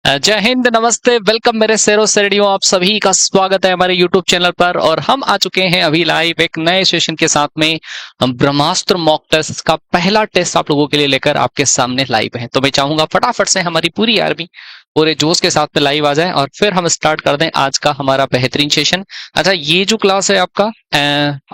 जय हिंद, नमस्ते, वेलकम मेरे शेरों शेरड़ियों। आप सभी का स्वागत है हमारे YouTube चैनल पर। और हम आ चुके हैं अभी लाइव एक नए सेशन के साथ में। हम ब्रह्मास्त्र मॉक टेस्ट का पहला टेस्ट आप लोगों के लिए लेकर आपके सामने लाइव है। तो मैं चाहूंगा फटाफट से हमारी पूरी आर्मी पूरे जोश के साथ में लाइव आ जाए और फिर हम स्टार्ट कर दें आज का हमारा बेहतरीन सेशन। अच्छा, ये जो क्लास है आपका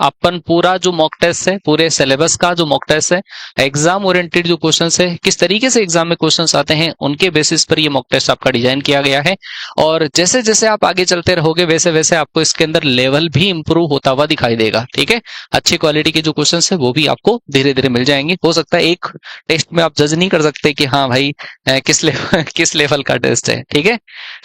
अपन पूरा जो मॉक टेस्ट है, पूरे सिलेबस का जो मॉक टेस्ट है, एग्जाम ओरिएंटेड जो क्वेश्चंस है, किस तरीके से एग्जाम में क्वेश्चंस आते हैं, उनके बेसिस पर ये मॉक टेस्ट आपका डिजाइन किया गया है। और जैसे जैसे आप आगे चलते रहोगे वैसे वैसे आपको इसके अंदर लेवल भी इंप्रूव होता हुआ दिखाई देगा। ठीक है, अच्छी क्वालिटी के जो क्वेश्चंस है वो भी आपको धीरे धीरे मिल जाएंगे। हो सकता है एक टेस्ट में आप जज नहीं कर सकते कि हाँ भाई किस लेवल का टेस्ट है। ठीक है,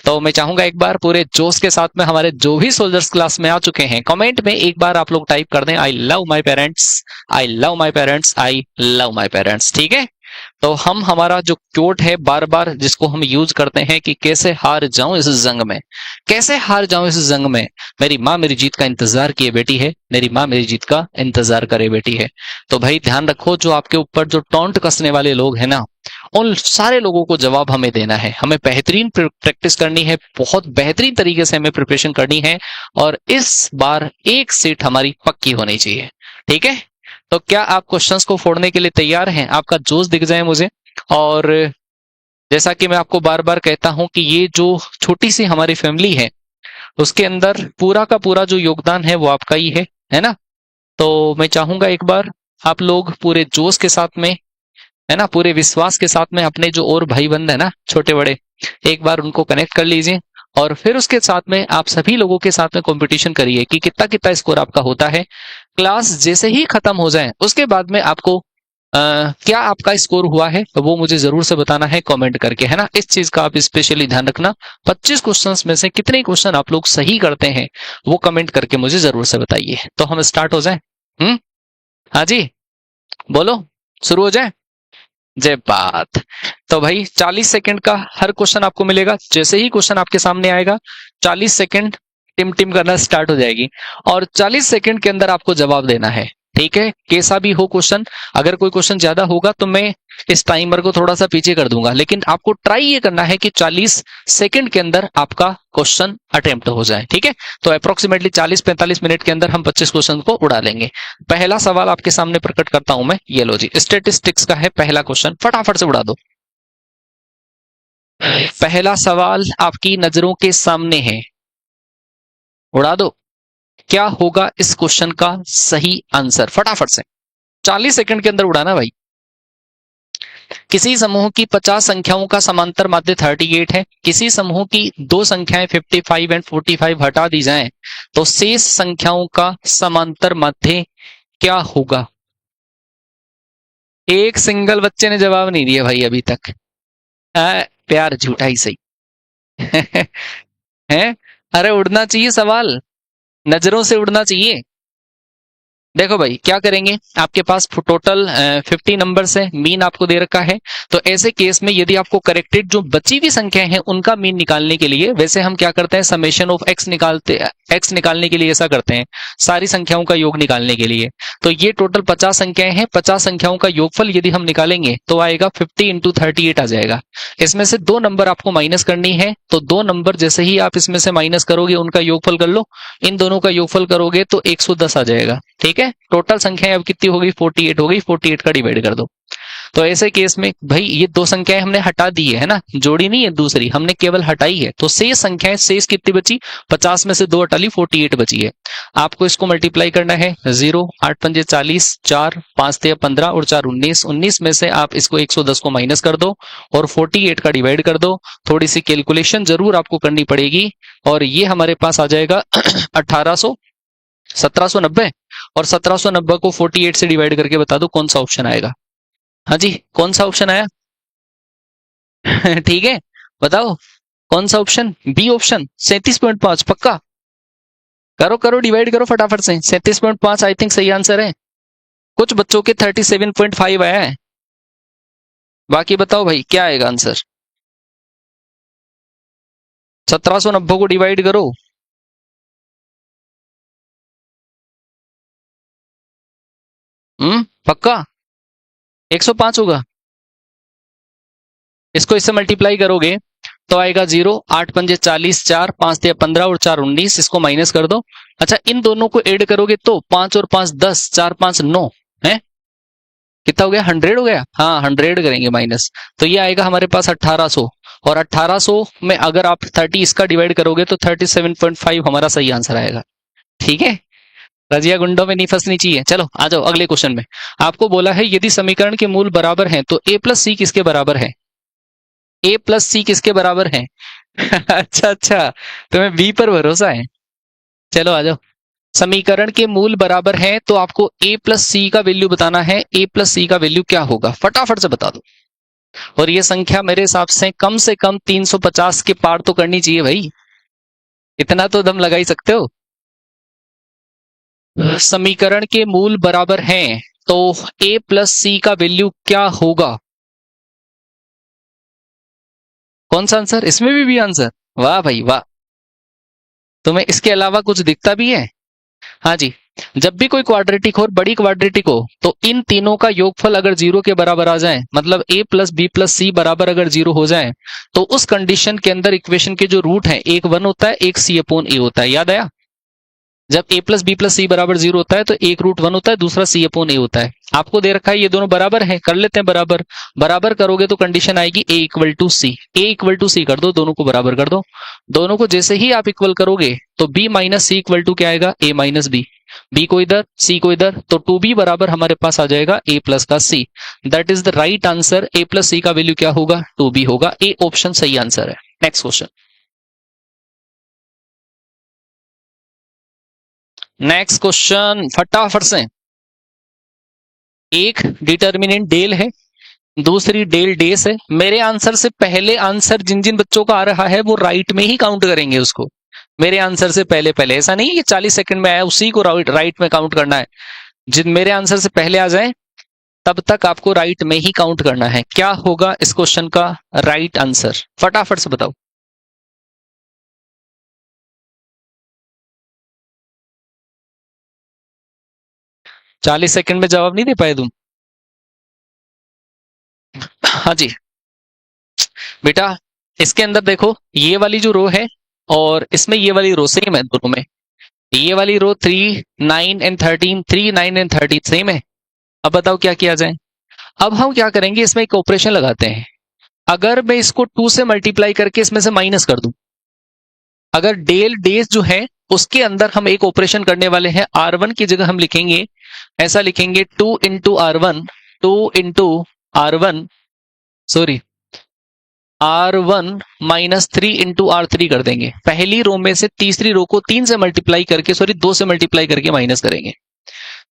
तो मैं चाहूंगा एक बार पूरे जोश के साथ में हमारे जो भी सोल्जर्स क्लास में आ चुके हैं, कमेंट में एक बार आप लोग टाइप कर दें, I love my parents, I love my parents, I love my parents. ठीक है, तो हम हमारा जो क्योट है बार बार जिसको हम यूज करते हैं कि कैसे हार जाऊं इस जंग में, कैसे हार जाऊं इस जंग में, मेरी माँ मेरी जीत का इंतजार किए बेटी है, मेरी माँ मेरी जीत का इंतजार करे बेटी है। तो भाई ध्यान रखो, जो आपके ऊपर जो टॉन्ट कसने वाले लोग हैं ना, उन सारे लोगों को जवाब हमें देना है। हमें बेहतरीन प्रैक्टिस करनी है, बहुत बेहतरीन तरीके से हमें प्रिपरेशन करनी है और इस बार एक सीट हमारी पक्की होनी चाहिए। ठीक है, तो क्या आप क्वेश्चंस को फोड़ने के लिए तैयार हैं? आपका जोश दिख जाए मुझे। और जैसा कि मैं आपको बार बार कहता हूं कि ये जो छोटी सी हमारी फैमिली है उसके अंदर पूरा का पूरा जो योगदान है वो आपका ही है ना। तो मैं चाहूंगा एक बार आप लोग पूरे जोश के साथ में, है ना, पूरे विश्वास के साथ में अपने जो और भाई बंद है ना छोटे बड़े, एक बार उनको कनेक्ट कर लीजिए और फिर उसके साथ में आप सभी लोगों के साथ में कंपटीशन करिए कि कितना कितना स्कोर आपका होता है। क्लास जैसे ही खत्म हो जाए उसके बाद में आपको क्या आपका स्कोर हुआ है वो मुझे जरूर से बताना है कमेंट करके, है ना। इस चीज का आप स्पेशली ध्यान रखना। 25 क्वेश्चंस में से कितने क्वेश्चन आप लोग सही करते हैं वो कमेंट करके मुझे जरूर से बताइए। तो हम स्टार्ट हो जाए। हाँ जी, बोलो, शुरू हो जाए। जय बात। तो भाई 40 सेकंड का हर क्वेश्चन आपको मिलेगा। जैसे ही क्वेश्चन आपके सामने आएगा 40 सेकंड टिम टिम करना स्टार्ट हो जाएगी और 40 सेकंड के अंदर आपको जवाब देना है। ठीक है, कैसा भी हो क्वेश्चन, अगर कोई क्वेश्चन ज्यादा होगा तो मैं इस टाइमर को थोड़ा सा पीछे कर दूंगा, लेकिन आपको ट्राई ये करना है कि 40 सेकंड के अंदर आपका क्वेश्चन अटेम्प्ट हो जाए। ठीक है, तो अप्रोक्सीमेटली 40-45 मिनट के अंदर हम 25 क्वेश्चन को उड़ा लेंगे। पहला सवाल आपके सामने प्रकट करता हूं मैं, ये लो जी, स्टेटिस्टिक्स का है पहला क्वेश्चन, फटाफट से उड़ा दो। पहला सवाल आपकी नजरों के सामने है, उड़ा दो। क्या होगा इस क्वेश्चन का सही आंसर? फटाफट से 40 सेकंड के अंदर उड़ाना भाई। किसी समूह की 50 संख्याओं का समांतर माध्य 38 है। किसी समूह की दो संख्याएं 55 एंड 45 हटा दी जाएं तो शेष संख्याओं का समांतर माध्य क्या होगा? एक सिंगल बच्चे ने जवाब नहीं दिया भाई अभी तक। प्यार झूठा ही सही। है, अरे उड़ना चाहिए सवाल, नजरों से उड़ना चाहिए। देखो भाई क्या करेंगे, आपके पास टोटल 50 नंबर्स है, मीन आपको दे रखा है। तो ऐसे केस में यदि आपको करेक्टेड जो बची हुई संख्याएं हैं उनका मीन निकालने के लिए, वैसे हम क्या करते हैं, समेशन ऑफ एक्स निकालने के लिए ऐसा करते हैं, सारी संख्याओं का योग निकालने के लिए। तो ये टोटल 50 संख्याएं हैं, 50 संख्याओं का योगफल यदि हम निकालेंगे तो आएगा 50 इंटू 38 आ जाएगा। इसमें से दो नंबर आपको माइनस करनी है, तो दो नंबर जैसे ही आप इसमें से माइनस करोगे उनका योगफल कर लो, इन दोनों का योगफल करोगे तो 110 आ जाएगा। ठीक है, टोटल संख्या अब कितनी हो गई, 48 हो गई, 48 का डिवाइड कर दो। तो ऐसे केस में भाई ये दो संख्याएं हमने हटा दी है ना, जोड़ी नहीं है दूसरी, हमने केवल हटाई है। तो शेष संख्याएं, शेष कितनी बची, 50 में से दो हटा ली, 48 बची है। आपको इसको मल्टीप्लाई करना है, 0 8 पंजे 40, 4 5 तेरह 15 और 4 19, 19 में से आप इसको 110 को माइनस कर दो और 48 का डिवाइड कर दो। थोड़ी सी कैलकुलेशन जरूर आपको करनी पड़ेगी और ये हमारे पास आ जाएगा 1790। और 1790 को 48 से डिवाइड करके बता दो कौन सा ऑप्शन आएगा। हाँ जी, कौन सा ऑप्शन आया? ठीक है, बताओ कौन सा ऑप्शन? बी ऑप्शन, 37.5 पक्का? करो करो, डिवाइड करो फटाफट से। 37.5 आई थिंक सही आंसर है। कुछ बच्चों के 37.5 आया है, बाकी बताओ भाई क्या आएगा आंसर? 1790 को डिवाइड करो। पक्का 105 होगा। इसको इससे मल्टीप्लाई करोगे तो आएगा 0, 8 पंजे 40, 4 5 तिया 15 और 4 19, इसको माइनस कर दो। अच्छा, इन दोनों को ऐड करोगे तो 5 और 5 10, 4 5 9 है, कितना हो गया, 100 हो गया। हाँ, 100 करेंगे माइनस, तो ये आएगा हमारे पास 1800। और 1800 में अगर आप 30 इसका डिवाइड करोगे तो 37.5 हमारा सही आंसर आएगा। ठीक है, रजिया गुंडों में नहीं फंसनी चाहिए। चलो आ जाओ अगले क्वेश्चन में। आपको बोला है यदि समीकरण के मूल बराबर हैं तो a प्लस सी किसके बराबर है, a प्लस सी किसके बराबर है? अच्छा अच्छा, तुम्हें b पर भरोसा है। चलो आ जाओ। समीकरण के मूल बराबर हैं तो आपको a प्लस सी का वैल्यू बताना है। a प्लस सी का वैल्यू क्या होगा, फटाफट से बता दो। और ये संख्या मेरे हिसाब से कम 350 के पार तो करनी चाहिए भाई, इतना तो दम लगा ही सकते हो। समीकरण के मूल बराबर हैं तो a प्लस सी का वैल्यू क्या होगा? कौन सा आंसर, इसमें भी आंसर, वाह भाई वाह। तुम्हें इसके अलावा कुछ दिखता भी है? हाँ जी, जब भी कोई क्वाड्रेटिक हो और बड़ी क्वाड्रेटिक हो तो इन तीनों का योगफल अगर 0 के बराबर आ जाए, मतलब a प्लस बी प्लस सी बराबर अगर 0 हो जाए, तो उस कंडीशन के अंदर इक्वेशन के जो रूट हैं, एक 1 होता है, एक c अपॉन a होता है। याद आया? जब a प्लस बी प्लस सी बराबर 0 होता है तो एक रूट 1 होता है, दूसरा c अपॉन a होता है। आपको दे रखा है ये दोनों बराबर है, कर लेते हैं बराबर। बराबर करोगे तो कंडीशन आएगी a equal to C. a equal to C कर दो, दोनों को बराबर कर दो। दोनों को जैसे ही आप इक्वल करोगे तो b minus c equal to क्या आएगा, a माइनस बी। b को इधर, c को इधर, तो 2b बराबर हमारे पास आ जाएगा a प्लस का c। That is the right answer. a plus C का वैल्यू क्या होगा, 2b होगा। a ऑप्शन सही आंसर है। Next question. नेक्स्ट क्वेश्चन फटाफट से। एक डिटर्मिनेंट डेल है, दूसरी डेल डेस है। मेरे आंसर से पहले आंसर जिन जिन बच्चों का आ रहा है वो राइट में ही काउंट करेंगे उसको। मेरे आंसर से पहले पहले, ऐसा नहीं है कि 40 सेकंड में आया उसी को राइट में काउंट करना है। जिन मेरे आंसर से पहले आ जाए तब तक आपको राइट में ही काउंट करना है। क्या होगा इस क्वेश्चन का राइट आंसर, फटाफट से बताओ। चालीस सेकंड में जवाब नहीं दे पाए तुम? हाँ जी बेटा, इसके अंदर देखो ये वाली जो रो है और इसमें ये वाली रो सेम है दोनों में। ये वाली रो 3 9 एंड 13, 3 9 एंड 13 सेम है। अब बताओ क्या किया जाए। अब हम क्या करेंगे, इसमें एक ऑपरेशन लगाते हैं। अगर मैं इसको 2 से मल्टीप्लाई करके इसमें से माइनस कर दूं, अगर डेल डेज जो है उसके अंदर हम एक ऑपरेशन करने वाले हैं। R1 की जगह हम लिखेंगे, ऐसा लिखेंगे 2 into R1, 2 into R1, sorry R1 minus 3 into R3 कर देंगे। पहली रो में से तीसरी रो को 3 से मल्टीप्लाई करके, सॉरी 2 से मल्टीप्लाई करके माइनस करेंगे।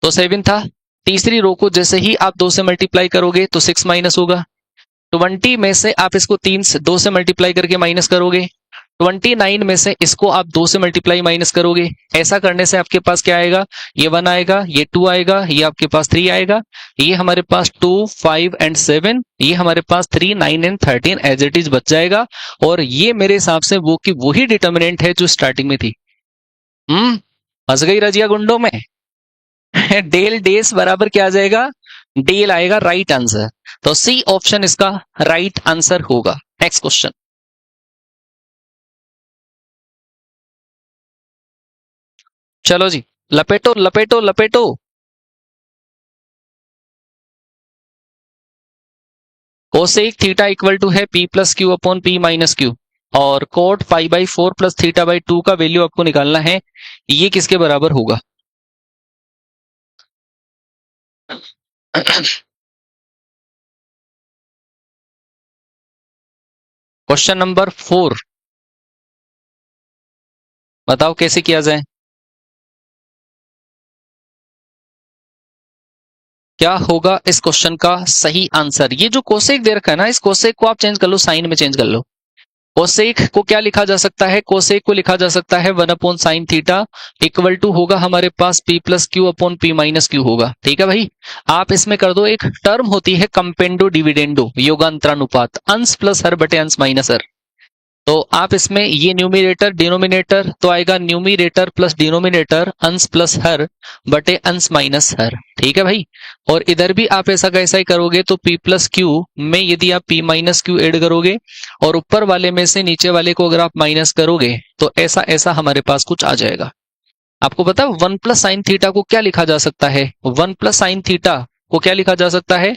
तो 7 था, तीसरी रो को जैसे ही आप 2 से मल्टीप्लाई करोगे तो 6 माइनस होगा। 20 में से आप इसको 3 से 2 से मल्टीप्लाई करके माइनस करोगे। 29 में से इसको आप 2 से मल्टीप्लाई माइनस करोगे। ऐसा करने से आपके पास क्या आएगा, ये 1 आएगा, ये 2 आएगा, ये आपके पास 3 आएगा, ये हमारे पास 2 5 एंड 7, ये हमारे पास 3 9 एंड 13 एज इट इज बच जाएगा। और ये मेरे हिसाब से वो की वही डिटर्मिनेंट है जो स्टार्टिंग में थी। फंस गई रजिया गुंडों में। डेल डेस बराबर क्या आ जाएगा, डेल आएगा राइट आंसर। तो सी ऑप्शन इसका राइट आंसर होगा। Next question. चलो जी, लपेटो लपेटो लपेटो। कोसेक थीटा इक्वल टू है p plus Q upon p minus Q, और cot pi by 4 plus theta by 2 का वैल्यू आपको निकालना है। ये किसके बराबर होगा? क्वेश्चन नंबर 4, बताओ कैसे किया जाए। क्या होगा इस क्वेश्चन का सही आंसर? ये जो कोसेक दे रखा है ना, इस कोसेक को आप चेंज कर लो, साइन में चेंज कर लो। कोसेक को क्या लिखा जा सकता है, कोसेक को लिखा जा सकता है 1 upon sine theta equal to होगा हमारे पास p plus Q upon p minus q होगा। ठीक है भाई, आप इसमें कर दो, एक टर्म होती है कंपेंडो डिविडेंडो, योगांतरानुपात, अंश प्लस हर बटे अंश माइनस हर। तो आप इसमें ये न्यूमिनेटर डिनोमिनेटर तो आएगा न्यूमिनेटर प्लस डिनोमिनेटर अंश प्लस हर बटे अंश माइनस हर। ठीक है भाई। और इधर भी आप ऐसा कैसा ही करोगे तो p प्लस क्यू में यदि आप p माइनस क्यू एड करोगे और ऊपर वाले में से नीचे वाले को अगर आप माइनस करोगे तो ऐसा ऐसा हमारे पास कुछ आ जाएगा। आपको पता है 1 प्लस साइन थीटा को क्या लिखा जा सकता है? 1 प्लस साइन थीटा को क्या लिखा जा सकता है?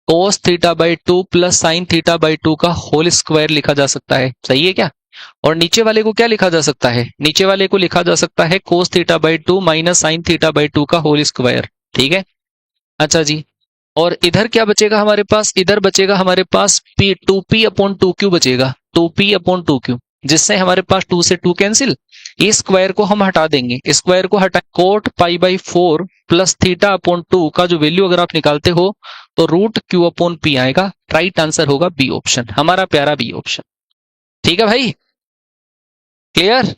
cos theta by 2 plus sine theta by 2 का होल स्क्वायर लिखा जा सकता है। सही है क्या? और नीचे वाले को क्या लिखा जा सकता है? नीचे वाले को लिखा जा सकता है cos theta by 2 minus sine theta by 2 का होल स्क्वायर। ठीक है। अच्छा जी। और इधर क्या बचेगा हमारे पास? इधर बचेगा हमारे पास p 2p अपॉन 2q बचेगा। 2p अपॉन 2q जिससे हमारे पास 2 से 2 कैंसिल। इस स्क्वायर को हम हटा देंगे। स्क्वायर को हटा coat pi by 4 plus theta upon 2 का जो वैल्यू अगर आप निकालते हो तो रूट क्यू अपॉन पी आएगा। राइट आंसर होगा बी ऑप्शन, हमारा प्यारा बी ऑप्शन। ठीक है भाई, क्लियर?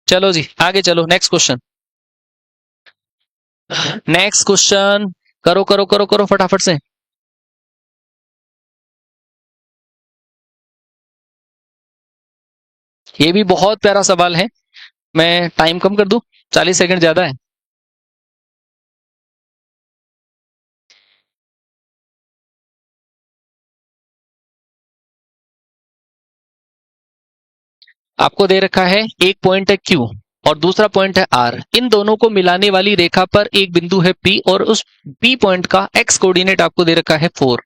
चलो जी आगे चलो, नेक्स्ट क्वेश्चन। नेक्स्ट क्वेश्चन करो करो करो करो फटाफट से। ये भी बहुत प्यारा सवाल है। मैं टाइम कम कर दूं, 40 सेकंड ज्यादा है। आपको दे रखा है एक पॉइंट है Q और दूसरा पॉइंट है R। इन दोनों को मिलाने वाली रेखा पर एक बिंदु है P और उस P पॉइंट का x कोऑर्डिनेट आपको दे रखा है 4।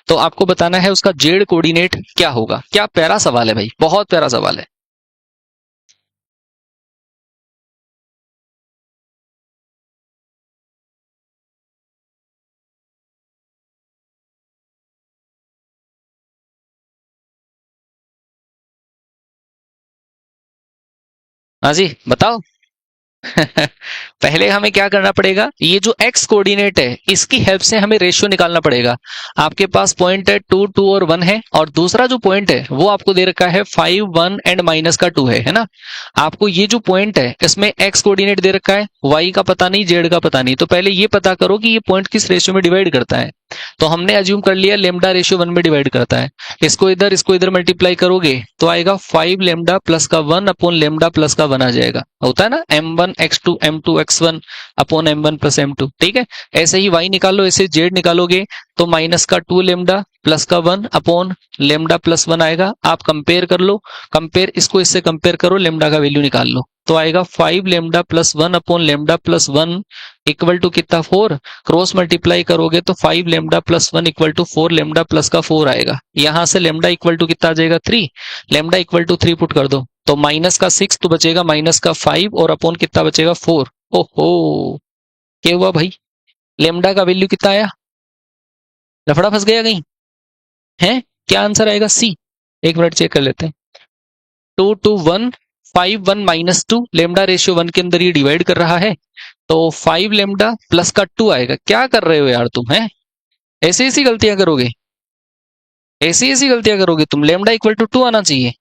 तो आपको बताना है उसका z कोऑर्डिनेट क्या होगा। क्या प्यारा सवाल है भाई, बहुत प्यारा सवाल है। हाँ जी बताओ। पहले हमें क्या करना पड़ेगा, ये जो x कोऑर्डिनेट है इसकी हेल्प से हमें रेशियो निकालना पड़ेगा। आपके पास पॉइंट है 2 2 और 1 है और दूसरा जो पॉइंट है वो आपको दे रखा है 5 1 एंड माइनस का 2 है ना। आपको ये जो पॉइंट है इसमें x कोऑर्डिनेट दे रखा है, y का पता नहीं, z का पता नहीं। तो पहले ये पता करो कि ये पॉइंट किस रेशियो में डिवाइड करता है। तो हमने अज्यूम कर लिया लेमडा रेशियो 1 में डिवाइड करता है। इसको इधर मल्टीप्लाई करोगे तो आएगा 5 लेमडा प्लस का 1 अपॉन लेमडा प्लस का 1 आ जाएगा। होता है ना m1 x2 m2 x1 upon m1 plus m2। ठीक है। ऐसे ही y निकालो, ऐसे z निकालोगे तो माइनस का 2 लेमडा प्लस का 1 अपॉन लेमडा प्लस 1 आएगा। आप कंपेयर कर लो, कंपेयर इसको इससे कंपेयर करो, लेमडा का वैल्यू निकाल लो तो आएगा 5 lambda plus 1 upon lambda plus 1 equal to कितना 4। क्रॉस मल्टीप्लाई करोगे तो 5 lambda plus 1 equal to 4 lambda plus का 4 आएगा। यहां से लेमडा इक्वल टू कितना आ जाएगा 3। लेमडा इक्वल टू 3 पुट कर दो तो माइनस का 6 तो बचेगा माइनस का 5 और अपॉन कितना बचेगा 4। ओहो क्या हुआ भाई, लेमडा का वैल्यू कितना आया? लफड़ा फंस गया कहीं है? क्या आंसर आएगा? सी। एक मिनट चेक कर लेते हैं। 2 2 1 5 1 माइनस 2 लेमडा रेशियो 1 के अंदर ये डिवाइड कर रहा है तो 5 लेमडा प्लस का 2 आएगा। क्या कर रहे हो यार तुम, हैं ऐसी ऐसी गलतियां करोगे, ऐसी ऐसी गलतियां करोगे तुम। लेमडा इक्वल टू 2 आना चाहिए।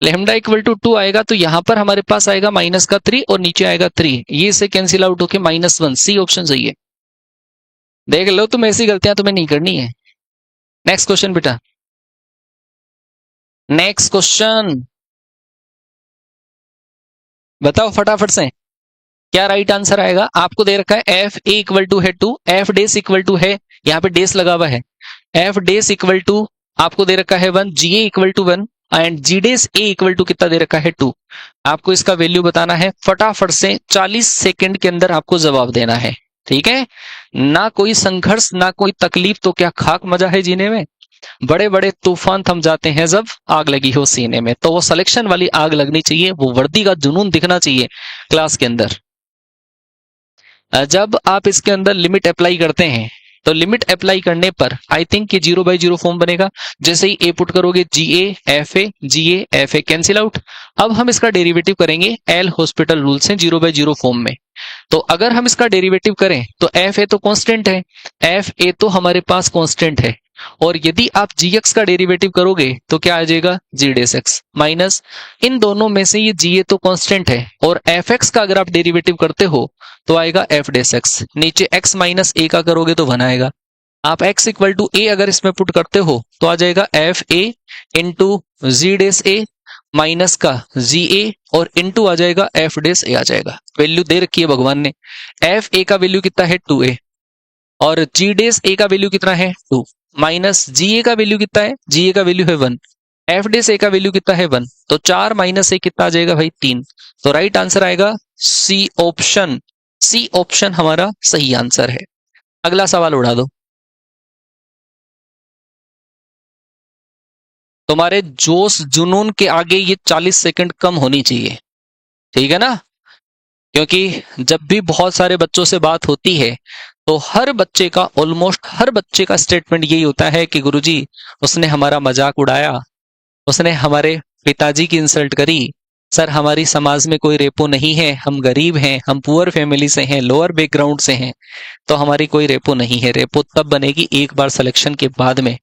लेमडा इक्वल टू 2 आएगा तो यहां पर हमारे पास आएगा माइनस का 3 और नीचे आएगा 3, ये से कैंसिल आउट होके -1। सी ऑप्शन सही है। देख लो तुम, ऐसी गलतियां तुम्हें नहीं करनी है। नेक्स्ट क्वेश्चन बेटा, नेक्स्ट क्वेश्चन बताओ फटाफट से। क्या राइट आंसर आएगा? आपको दे रखा है एफ ए इक्वल टू है 2, एफ डेस इक्वल टू है, यहाँ पे डेस लगा हुआ है, एफ डेस इक्वल टू आपको दे रखा है 1, G A equal to 1 and G dash A equal to कितना दे रखा है 2। आपको इसका वैल्यू बताना है फटाफट से, 40 सेकंड के अंदर आपको जवाब देना है। ठीक है, ना कोई संघर्ष ना कोई तकलीफ तो क्या खाक मजा है जीने में। बड़े बड़े तूफान थम जाते हैं जब आग लगी हो सीने में। तो वो सिलेक्शन वाली आग लगनी चाहिए, वो वर्दी का जुनून दिखना चाहिए क्लास के अंदर। जब आप इसके अंदर लिमिट अप्लाई करते हैं तो लिमिट अप्लाई करने पर आई थिंक ये 0/0 फॉर्म बनेगा। जैसे ही ए पुट करोगे G A F A cancel out. अब हम इसका डेरिवेटिव करेंगे एल हॉस्पिटल रूल से 0/0 फॉर्म में। तो अगर हम इसका डेरिवेटिव करें तो एफ ए तो कांस्टेंट है, एफ ए तो हमारे पास कांस्टेंट है और यदि आप जी एक्स का डेरिवेटिव करोगे तो क्या आ जाएगा जी डेस एक्स माइनस, इन दोनों में से ये जी ए तो कांस्टेंट है और एफ एक्स का अगर आप डेरिवेटिव करते हो तो आएगा एफ डेस एक्स। नीचे एक्स माइनस ए का करोगे तो 1 आएगा। आप एक्स इक्वल टू ए अगर इसमें पुट करते हो तो आ जाएगा f a into g dash a minus का जी ए और इनटू आ जाएगा एफ डेस ए आ जाएगा। वैल्यू दे रखी है भगवान ने। एफ ए का वैल्यू कितना है 2a और जी डेस ए का वैल्यू कितना है 2 माइनस जी ए का वैल्यू कितना है, जी ए का वैल्यू है 1, एफ डेस ए का वैल्यू कितना है 1, तो 4 माइनस ए कितना आ जाएगा भाई 3। तो राइट आंसर आएगा सी ऑप्शन। सी ऑप्शन हमारा सही आंसर है। अगला सवाल उड़ा दो। तुम्हारे जोश जुनून के आगे ये 40 सेकंड कम होनी चाहिए, ठीक है ना? क्योंकि जब भी बहुत सारे बच्चों से बात होती है तो हर बच्चे का, ऑलमोस्ट हर बच्चे का स्टेटमेंट यही होता है कि गुरुजी उसने हमारा मजाक उड़ाया, उसने हमारे पिताजी की इंसल्ट करी, सर हमारी समाज में कोई रेपो नहीं है, हम गरीब हैं, हम पुअर फैमिली से हैं, लोअर बैकग्राउंड से हैं, तो हमारी कोई रेपो नहीं है। रेपो तब बनेगी एक बार सिलेक्शन के बाद में,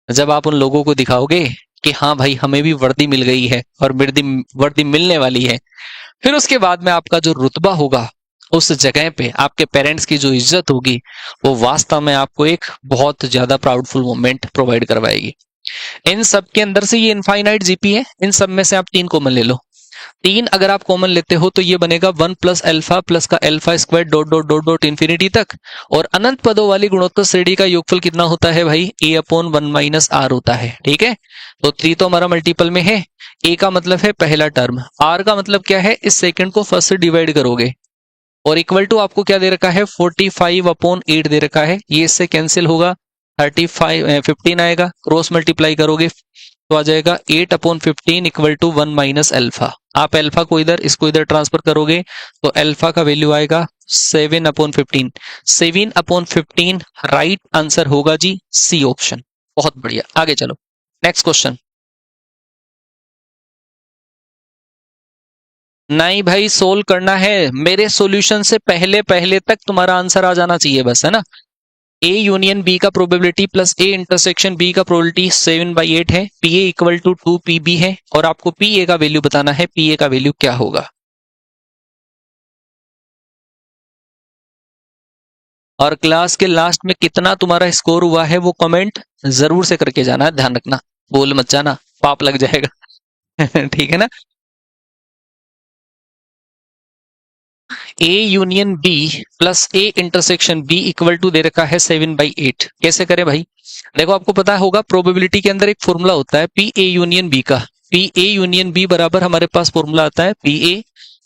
जब आप उन लोगों को दिखाओगे कि हाँ भाई हमें भी वर्दी मिल गई है और वर्दी वर्दी मिलने वाली है। फिर उसके बाद में आपका जो रुतबा होगा उस जगह पे, आपके पेरेंट्स की जो इज्जत होगी, वो वास्तव में आपको एक बहुत ज्यादा प्राउडफुल मोमेंट प्रोवाइड करवाएगी। इन सब के अंदर से ये इनफाइनाइट जीपी है, इन सब में से आप 3 कॉमन ले लो। 3 अगर आप कॉमन लेते हो तो ये बनेगा 1 प्लस अल्फा प्लस का alpha square dot dot dot dot infinity तक। और अनंत पदों वाली गुणोत्तर श्रेणी का योगफल कितना होता है भाई? a अपॉन 1 माइनस आर होता है, ठीक है? तो 3 तो हमारा मल्टीपल में है। a का मतलब है पहला टर्म, r का मतलब क्या है? इस सेकंड को फर्स्ट से डिवाइड करोगे, और इक्वल टू आपको क्या दे रखा है? 45 अपॉन 8 दे रखा है। ये इससे कैंसिल होगा, 15 आएगा, क्रॉस मल्टीप्लाई करोगे तो आ जाएगा 8 upon 15 equal to 1 minus alpha. आप अल्फा को इधर, इसको इधर ट्रांसफर करोगे तो अल्फा का वैल्यू आएगा 7 अपॉन 15। 7 अपॉन 15 राइट आंसर होगा जी सी ऑप्शन। बहुत बढ़िया, आगे चलो नेक्स्ट क्वेश्चन। नहीं भाई, सोल्व करना है, मेरे सॉल्यूशन से पहले पहले तक तुम्हारा आंसर आ जाना चाहिए बस, है ना? ए यूनियन बी का probability plus A intersection B का प्रोबेबिलिटी 7/8 है। P A equal to 2 P B है, और आपको पी ए का वैल्यू बताना है। पी ए का वैल्यू क्या होगा? और क्लास के लास्ट में कितना तुम्हारा स्कोर हुआ है वो कमेंट जरूर से करके जाना है, ध्यान रखना, बोल मत जाना, पाप लग जाएगा। ठीक है ना? A union B plus A intersection B equal to दे रखा है 7/8। कैसे करें भाई? देखो, आपको पता होगा प्रोबेबिलिटी के अंदर एक फॉर्मूला होता है पी ए यूनियन बी का। पी ए यूनियन बी बराबर हमारे पास फॉर्मूला आता है पी ए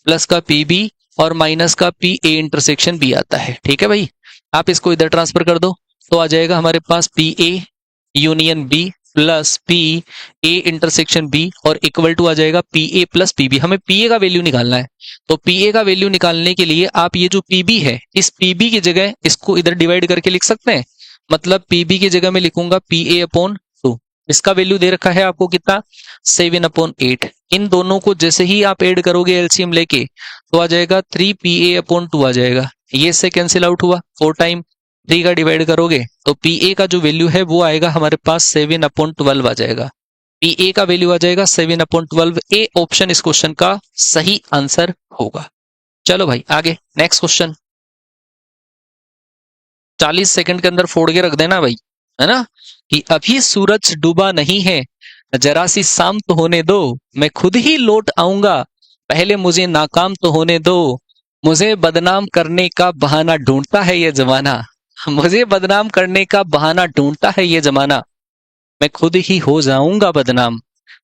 प्लस का पी बी और माइनस का पी ए इंटरसेक्शन बी आता है, ठीक है भाई? आप इसको इधर ट्रांसफर कर दो तो आ जाएगा हमारे पास P A union B plus P A intersection B और इक्वल टू आ जाएगा P A plus P B. हमें पी ए का वैल्यू निकालना है, तो पी ए का वैल्यू निकालने के लिए आप ये जो पी बी है, इस पी बी की जगह इसको इधर डिवाइड करके लिख सकते हैं। मतलब पी बी की जगह में लिखूंगा पी ए अपॉन 2। इसका वैल्यू दे रखा है आपको कितना? 7/8। इन दोनों को जैसे ही आप ऐड करोगे एलसीएम लेके तो आ जाएगा 3 पी ए अपॉन 2 आ जाएगा। ये से कैंसिल आउट हुआ, 4 टाइम 3 का डिवाइड करोगे तो पी ए का जो वैल्यू है वो आएगा हमारे पास 7/12 आ जाएगा। पी ए का वैल्यू आ जाएगा 7/12। ए ऑप्शन इस क्वेश्चन का सही आंसर होगा। चलो भाई आगे नेक्स्ट क्वेश्चन। 40 सेकंड के अंदर फोड़ के रख देना भाई, है ना? कि अभी सूरज डूबा नहीं है, जरा सी शाम तो होने दो, मैं खुद ही लौट आऊंगा, पहले मुझे नाकाम तो होने दो, मुझे बदनाम करने का बहाना ढूंढता है ये जमाना, मुझे बदनाम करने का बहाना ढूंढता है ये जमाना, मैं खुद ही हो जाऊंगा बदनाम,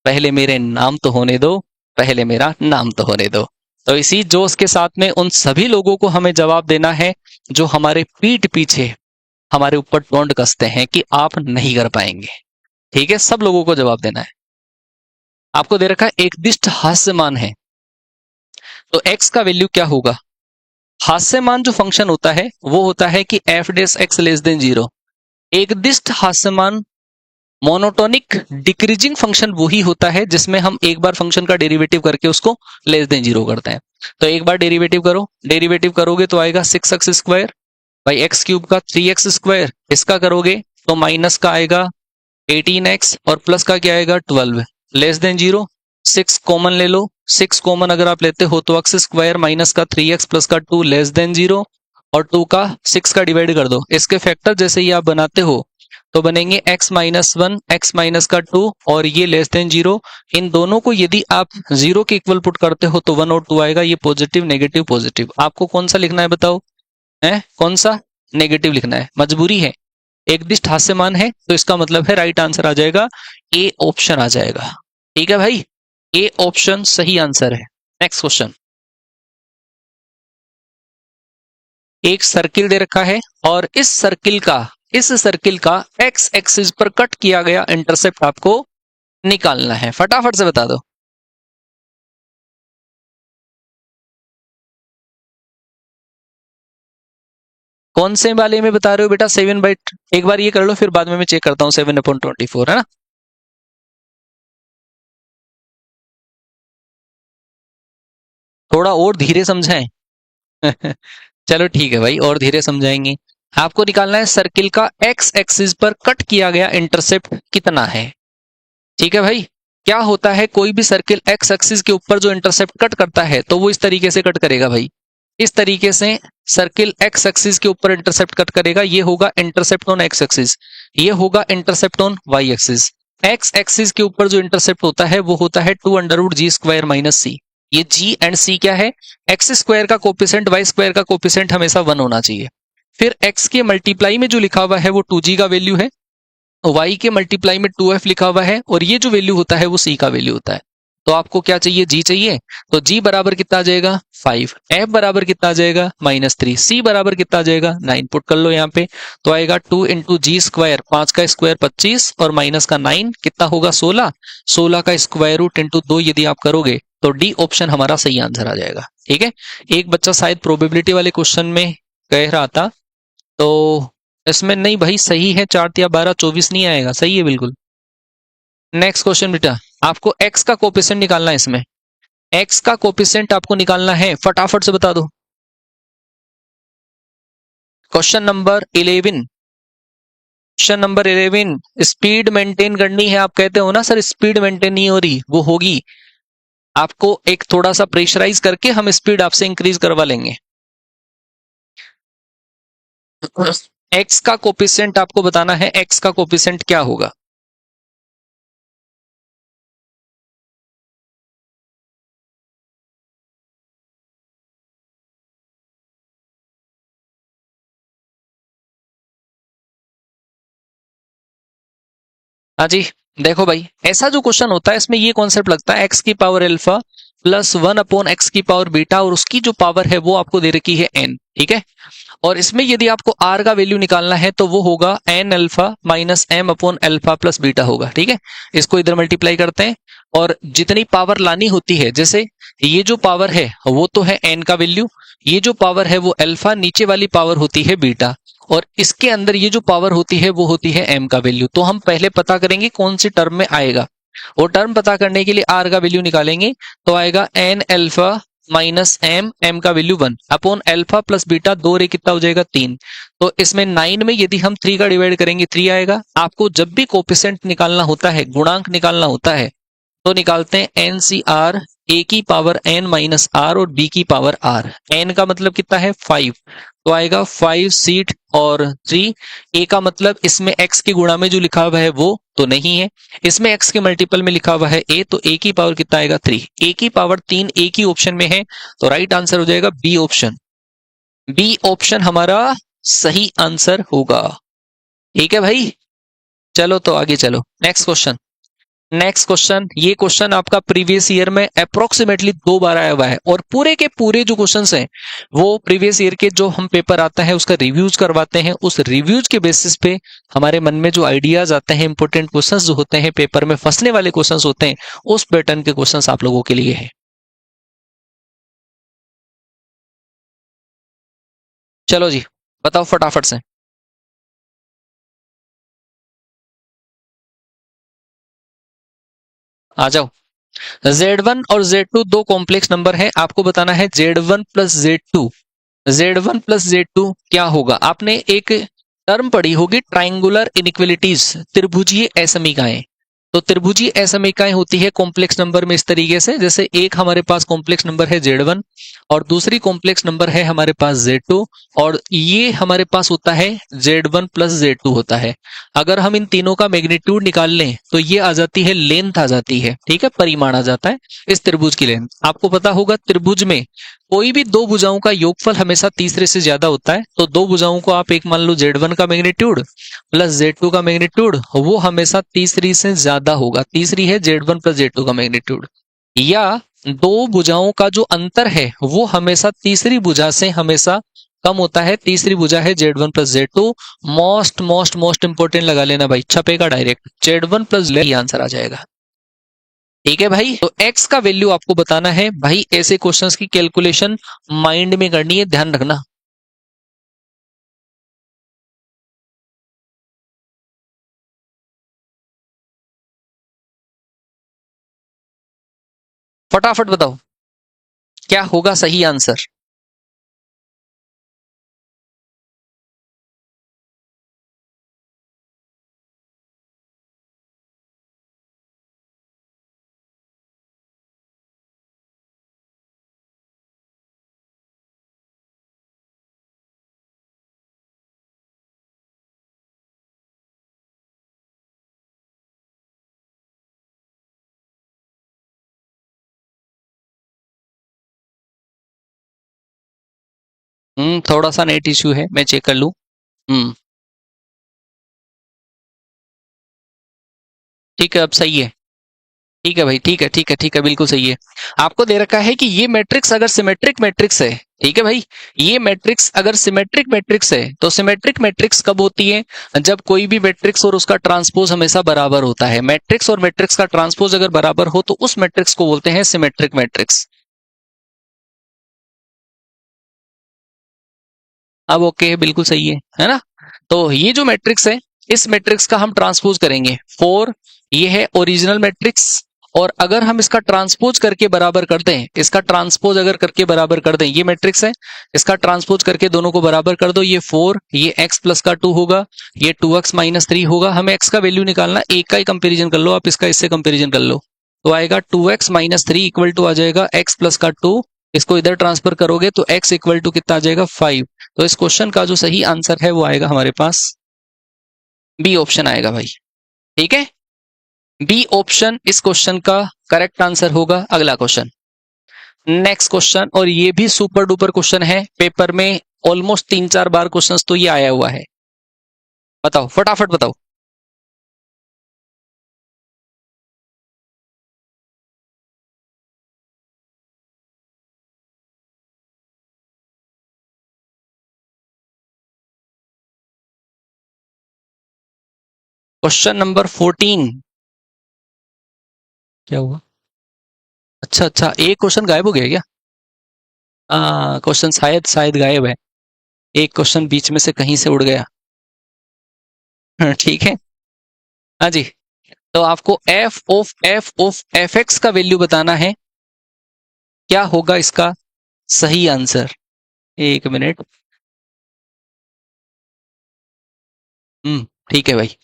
पहले मेरे नाम तो होने दो, पहले मेरा नाम तो होने दो। तो इसी जोश के साथ में उन सभी लोगों को हमें जवाब देना है जो हमारे पीठ पीछे हमारे ऊपर टोंट कसते हैं कि आप नहीं कर पाएंगे। ठीक है, सब लोगों को जवाब देना है। आपको दे रखा है एक दिष्ट हास्यमान है, तो x का वैल्यू क्या होगा? हास्यमान जो फंक्शन होता है वो होता है कि एफ डेस एक्स लेस देन 0। एक दिष्ट हास्यमान मोनोटोनिक डिक्रीजिंग फंक्शन वही होता है जिसमें हम एक बार फंक्शन का डेरिवेटिव करके उसको लेस देन 0 करते हैं। तो एक बार डेरिवेटिव करो, डेरिवेटिव करोगे तो आएगा 6x² बाई एक्स क्यूब का 3x²। इसका करोगे तो माइनस का आएगा 18x और प्लस का क्या आएगा 12 लेस देन 0। 6 कॉमन ले लो, 6 कॉमन अगर आप लेते हो तो x² माइनस का 3x प्लस का 2 लेस देन 0 और 2 का 6 का डिवाइड कर दो। इसके फैक्टर जैसे ही आप बनाते हो तो बनेंगे x minus one, x minus का 2 और ये लेस देन 0। इन दोनों को यदि आप 0 के इक्वल पुट करते हो तो 1 और 2 आएगा। ये पॉजिटिव नेगेटिव पॉजिटिव, आपको कौन सा लिखना है बताओ? है कौन सा? नेगेटिव लिखना है, मजबूरी है। एक दिष्ट हास्यमान है तो इसका मतलब है राइट आंसर आ जाएगा ए ऑप्शन आ जाएगा। ठीक है भाई, ए ऑप्शन सही आंसर है। Next question. एक सर्किल दे रखा है और इस सर्किल का एक्स एक्सिस पर कट किया गया इंटरसेप्ट आपको निकालना है। फटाफट से बता दो। कौन से वाले में बता रहे हो बेटा? 7/, एक बार ये कर लो फिर बाद में मैं चेक करता हूँ। 7/24 है ना? थोड़ा और धीरे समझाएं। चलो ठीक है भाई, और धीरे समझाएंगे। आपको निकालना है सर्किल का एक्स एक्सिस पर कट किया गया इंटरसेप्ट कितना है। ठीक है भाई, क्या होता है कोई भी सर्किल एक्स एक्सिस के ऊपर जो इंटरसेप्ट कट करता है तो वो इस तरीके से कट करेगा भाई। इस तरीके से सर्किल एक्स एक्सिस के ऊपर इंटरसेप्ट कट करेगा। ये होगा इंटरसेप्ट ऑन एक्स एक्सिस, ये होगा intercept on y axis. X axis के ऊपर जो इंटरसेप्ट होता है वो होता है 2√g² माइनस सी। ये जी एंड सी क्या है? एक्स स्क्वायर का कोपिसेंट, वाई स्क्वायर का कोपिसेंट हमेशा 1 होना चाहिए। फिर एक्स के मल्टीप्लाई में जो लिखा हुआ है वो 2g का वैल्यू है, y के मल्टीप्लाई में 2f लिखा हुआ है और ये जो वैल्यू होता है वो c का वैल्यू होता है। तो आपको क्या चाहिए? g चाहिए। तो g बराबर कितना आ जाएगा? 5। f बराबर कितना आ जाएगा? -3। c बराबर कितना आ जाएगा? 9। पुट कर लो यहाँ पे, तो आएगा 2 इंटू जी स्क्वायर, 5 का स्क्वायर 25 और माइनस का 9 कितना होगा? 16। 16 का स्क्वायर रूट इंटू 2 यदि आप करोगे तो डी ऑप्शन हमारा सही आंसर आ जाएगा। ठीक है, एक बच्चा शायद प्रोबेबिलिटी वाले क्वेश्चन में कह रहा था, तो इसमें नहीं भाई, सही है 4 या 12, 24 नहीं आएगा, सही है बिल्कुल। नेक्स्ट क्वेश्चन बेटा, आपको x का कोपिसेंट निकालना है। इसमें x का कोपिसेंट आपको निकालना है, फटाफट से बता दो। Question number 11। Question number 11, speed maintain करनी है। आप कहते हो ना सर स्पीड मेंटेन नहीं हो रही, वो होगी। आपको एक थोड़ा सा प्रेशराइज करके हम स्पीड आपसे इंक्रीज करवा लेंगे। x का कोपिसेंट आपको बताना है, x का कोपिसेंट क्या होगा। हाँ जी, देखो भाई, ऐसा जो क्वेश्चन होता है इसमें ये कॉन्सेप्ट लगता है, एक्स की power alpha plus 1 upon x की पावर बीटा और उसकी जो पावर है वो आपको दे रखी है n। ठीक है, और इसमें यदि आपको r का वैल्यू निकालना है तो वो होगा n alpha minus m upon alpha plus beta होगा। ठीक है, इसको इधर मल्टीप्लाई करते हैं और जितनी पावर लानी होती है, जैसे ये जो पावर है वो तो है n का वैल्यू, ये जो पावर है वो अल्फा, नीचे वाली पावर होती है बीटा, और इसके अंदर ये जो पावर होती है वो होती है m का वैल्यू। तो हम पहले पता करेंगे कौन सी टर्म में आएगा, और टर्म पता करने के लिए r का वैल्यू निकालेंगे तो आएगा n अल्फा माइनस m का value 1 upon alpha plus beta, 2 रे कितना हो जाएगा? 3। तो इसमें 9 में यदि हम 3 का डिवाइड करेंगे 3 आएगा। आपको जब भी कोपिसेंट निकालना होता है, गुणांक निकालना होता है, तो निकालते हैं एन सी आर, ए की पावर n माइनस आर और b की पावर r। n का मतलब कितना है? 5, तो आएगा 5 सीट और 3। a का मतलब इसमें x की गुणा में जो लिखा हुआ है वो तो नहीं है, इसमें x के मल्टीपल में लिखा हुआ है a, तो a की पावर कितना आएगा? 3। a की पावर 3 एक ही ऑप्शन में है, तो राइट आंसर हो जाएगा बी ऑप्शन। बी ऑप्शन हमारा सही आंसर होगा। ठीक है भाई, चलो तो आगे चलो। Next question. नेक्स्ट क्वेश्चन, ये क्वेश्चन आपका प्रीवियस ईयर में अप्रोक्सीमेटली 2 बार आया हुआ है, और पूरे के पूरे जो क्वेश्चंस हैं वो प्रीवियस ईयर के जो हम पेपर आता है उसका रिव्यूज करवाते हैं। उस रिव्यूज के बेसिस पे हमारे मन में जो आइडियाज आते हैं, इंपोर्टेंट क्वेश्चंस जो होते हैं, पेपर में फंसने वाले क्वेश्चंस होते हैं, उस पैटर्न के क्वेश्चंस आप लोगों के लिए है। चलो जी, बताओ फटाफट से। आ जाओ। Z1 और Z2 दो कॉम्प्लेक्स नंबर है, आपको बताना है Z1 plus Z2। Z1 plus Z2 क्या होगा? आपने एक टर्म पढ़ी होगी ट्राइंगुलर इनइक्वलिटीज, त्रिभुजीय असमीकाएं। तो त्रिभुजी असमीकाएं होती है कॉम्प्लेक्स नंबर में इस तरीके से, जैसे एक हमारे पास कॉम्प्लेक्स नंबर है Z1 और दूसरी कॉम्प्लेक्स नंबर है हमारे पास Z2 और ये हमारे पास होता है Z1 प्लस Z2 होता है। अगर हम इन तीनों का मैग्नीट्यूड निकाल लें तो ये आ जाती है लेंथ आ जाती है, ठीक है, परिमाण आ जाता है इस त्रिभुज की लेंथ। आपको पता होगा त्रिभुज में कोई भी दो भुजाओं का योगफल हमेशा तीसरे से ज्यादा होता है, तो दो भुजाओं को आप एक मान लो Z1 का मैग्नीट्यूड प्लस Z2 का मैग्नीट्यूड, वो हमेशा तीसरी से ज्यादा होगा। तीसरी है Z1 प्लस Z2 का मैग्नीट्यूड, या दो भुजाओं का जो अंतर है वो हमेशा तीसरी भुजा से हमेशा कम होता है। तीसरी भुजा है Z1 plus Z2। Most most most important लगा लेना भाई, छपेगा डायरेक्ट, Z1 प्लस आंसर आ जाएगा। ठीक है भाई, तो x का वैल्यू आपको बताना है भाई। ऐसे क्वेश्चंस की कैलकुलेशन माइंड में करनी है, ध्यान रखना। फटाफट बताओ क्या होगा सही आंसर। थोड़ा सा नेट इश्यू है, मैं चेक कर लूं। हम्म ठीक है, अब सही है। ठीक है भाई, ठीक है ठीक है ठीक है, बिल्कुल सही है। आपको दे रखा है कि ये मैट्रिक्स अगर सिमेट्रिक मैट्रिक्स है, ठीक है भाई, ये मैट्रिक्स अगर सिमेट्रिक मैट्रिक्स है तो सिमेट्रिक मैट्रिक्स कब होती है, जब कोई भी मैट्रिक्स और उसका ट्रांसपोज हमेशा बराबर होता है। मैट्रिक्स और मैट्रिक्स का ट्रांसपोज अगर बराबर हो तो उस मैट्रिक्स को बोलते हैं सिमेट्रिक मैट्रिक्स। अब ओके, बिल्कुल सही है ना। तो ये जो मैट्रिक्स है, इस मैट्रिक्स का हम ट्रांसपोज करेंगे 4, ये है ओरिजिनल मैट्रिक्स। और अगर हम इसका ट्रांसपोज करके बराबर कर दें, इसका ट्रांसपोज अगर करके बराबर कर दें, ये मैट्रिक्स है, इसका ट्रांसपोज करके दोनों को बराबर कर दो, ये 4, ये x प्लस का 2 होगा, ये 2x माइनस 3 होगा। हमें x का वैल्यू निकालना, एक का ही कंपेरिजन कर लो आप, इसका इससे कंपेरिजन कर लो, तो आएगा 2x माइनस 3 इक्वल टू आ जाएगा x प्लस का 2। इसको इधर ट्रांसफर करोगे तो x इक्वल टू कितना आ जाएगा 5। तो इस क्वेश्चन का जो सही आंसर है वो आएगा हमारे पास बी ऑप्शन आएगा भाई। ठीक है, बी ऑप्शन इस क्वेश्चन का करेक्ट आंसर होगा। अगला क्वेश्चन, नेक्स्ट क्वेश्चन, और ये भी सुपर डुपर क्वेश्चन है, पेपर में ऑलमोस्ट 3-4 बार क्वेश्चन तो ये आया हुआ है। बताओ फटाफट बताओ। Question number 14। क्या हुआ? अच्छा अच्छा, एक क्वेश्चन गायब हो गया क्या? क्वेश्चन शायद शायद गायब है, एक क्वेश्चन बीच में से कहीं से उड़ गया। ठीक है, हाँ जी। तो आपको एफ एक्स का वैल्यू बताना है, क्या होगा इसका सही आंसर। एक मिनट। ठीक है भाई।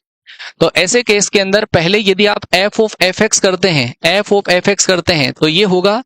तो ऐसे केस के अंदर पहले यदि आप एफ ऑफ एफ एक्स करते हैं, एफ ऑफ एफ एक्स करते हैं, तो ये होगा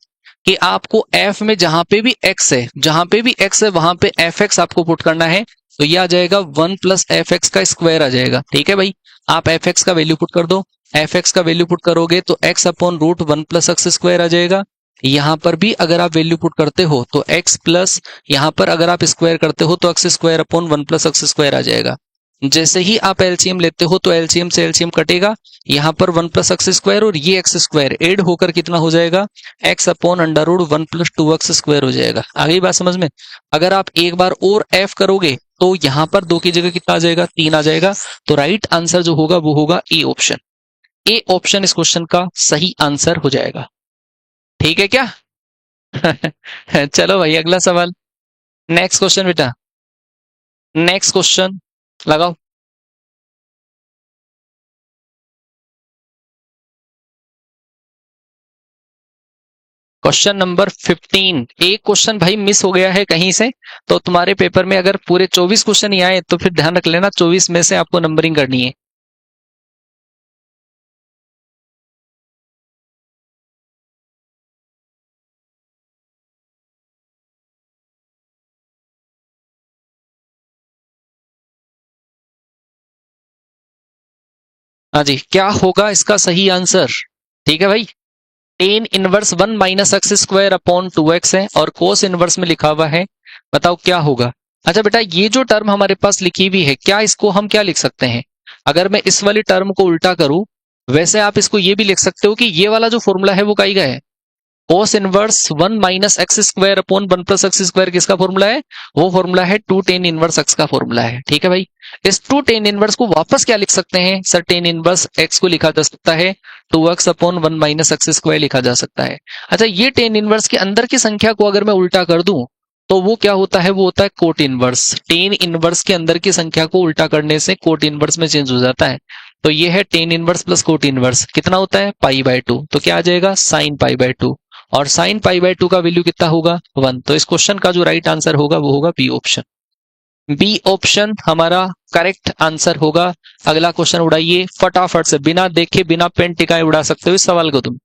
कि आपको एफ में जहां पे भी एक्स है, जहां पे भी एक्स है वहां पे एफ एक्स आपको पुट करना है। तो ये आ जाएगा 1 प्लस एफ एक्स का स्क्वायर आ जाएगा। ठीक है भाई, आप एफ एक्स का वैल्यू पुट कर दो। एफ एक्स का वैल्यू पुट करोगे तो X upon root 1 plus X square आ जाएगा। यहां पर भी अगर आप वैल्यू पुट करते हो तो एक्स प्लस, यहां पर अगर आप स्क्वायर करते हो तो X square upon 1 plus X square आ जाएगा। जैसे ही आप एलसीएम लेते हो तो एलसीएम से एलसीएम कटेगा, यहाँ पर 1 प्लस एक्स स्क्वायर और ये एक्स स्क्वायर एड होकर कितना हो जाएगा, x upon under root 1 plus 2x square हो जाएगा। आ गई बात समझ में? अगर आप एक बार और एफ करोगे तो यहाँ पर 2 की जगह कितना आ जाएगा, 3 आ जाएगा। तो राइट आंसर जो होगा वो होगा ए ऑप्शन। ए ऑप्शन इस क्वेश्चन का सही आंसर हो जाएगा। ठीक है क्या? चलो भाई, अगला सवाल। नेक्स्ट क्वेश्चन बेटा, नेक्स्ट क्वेश्चन लगाओ। Question number 15। एक क्वेश्चन भाई मिस हो गया है कहीं से, तो तुम्हारे पेपर में अगर पूरे 24 क्वेश्चन ही आए तो फिर ध्यान रख लेना 24 में से आपको नंबरिंग करनी है। हाँ जी, क्या होगा इसका सही आंसर? ठीक है भाई, tan inverse 1 minus x square upon 2x है और कोस इनवर्स में लिखा हुआ है, बताओ क्या होगा। अच्छा बेटा, ये जो टर्म हमारे पास लिखी हुई है, क्या इसको हम क्या लिख सकते हैं? अगर मैं इस वाली टर्म को उल्टा करूं, वैसे आप इसको ये भी लिख सकते हो कि ये वाला जो फॉर्मूला है वो काई का है, cos inverse 1 minus x square upon 1 plus X square किसका फॉर्मूला है? वो फॉर्मूला है 2 टेन इनवर्स एक्स का फॉर्मूला है। ठीक है भाई, इस 2 टेन इनवर्स को वापस क्या लिख सकते हैं सर? टेन इनवर्स एक्स को लिखा जा सकता है 2x upon 1 minus x square लिखा जा सकता है। अच्छा, ये टेन इनवर्स के अंदर की संख्या को अगर मैं उल्टा कर दूं तो वो क्या होता है? वो होता है कोट इनवर्स। टेन इनवर्स के अंदर की संख्या को उल्टा करने से कोट इनवर्स में चेंज हो जाता है। तो ये है tan inverse plus cot inverse, कितना होता है? π/2। तो क्या आ जाएगा? साइन π/2। और साइन π/2 का वैल्यू कितना होगा? 1। तो इस क्वेश्चन का जो राइट आंसर होगा वो होगा बी ऑप्शन। बी ऑप्शन हमारा करेक्ट आंसर होगा। अगला क्वेश्चन उड़ाइए फटाफट से, बिना देखे बिना पेन टिकाए उड़ा सकते हो इस सवाल को तुम।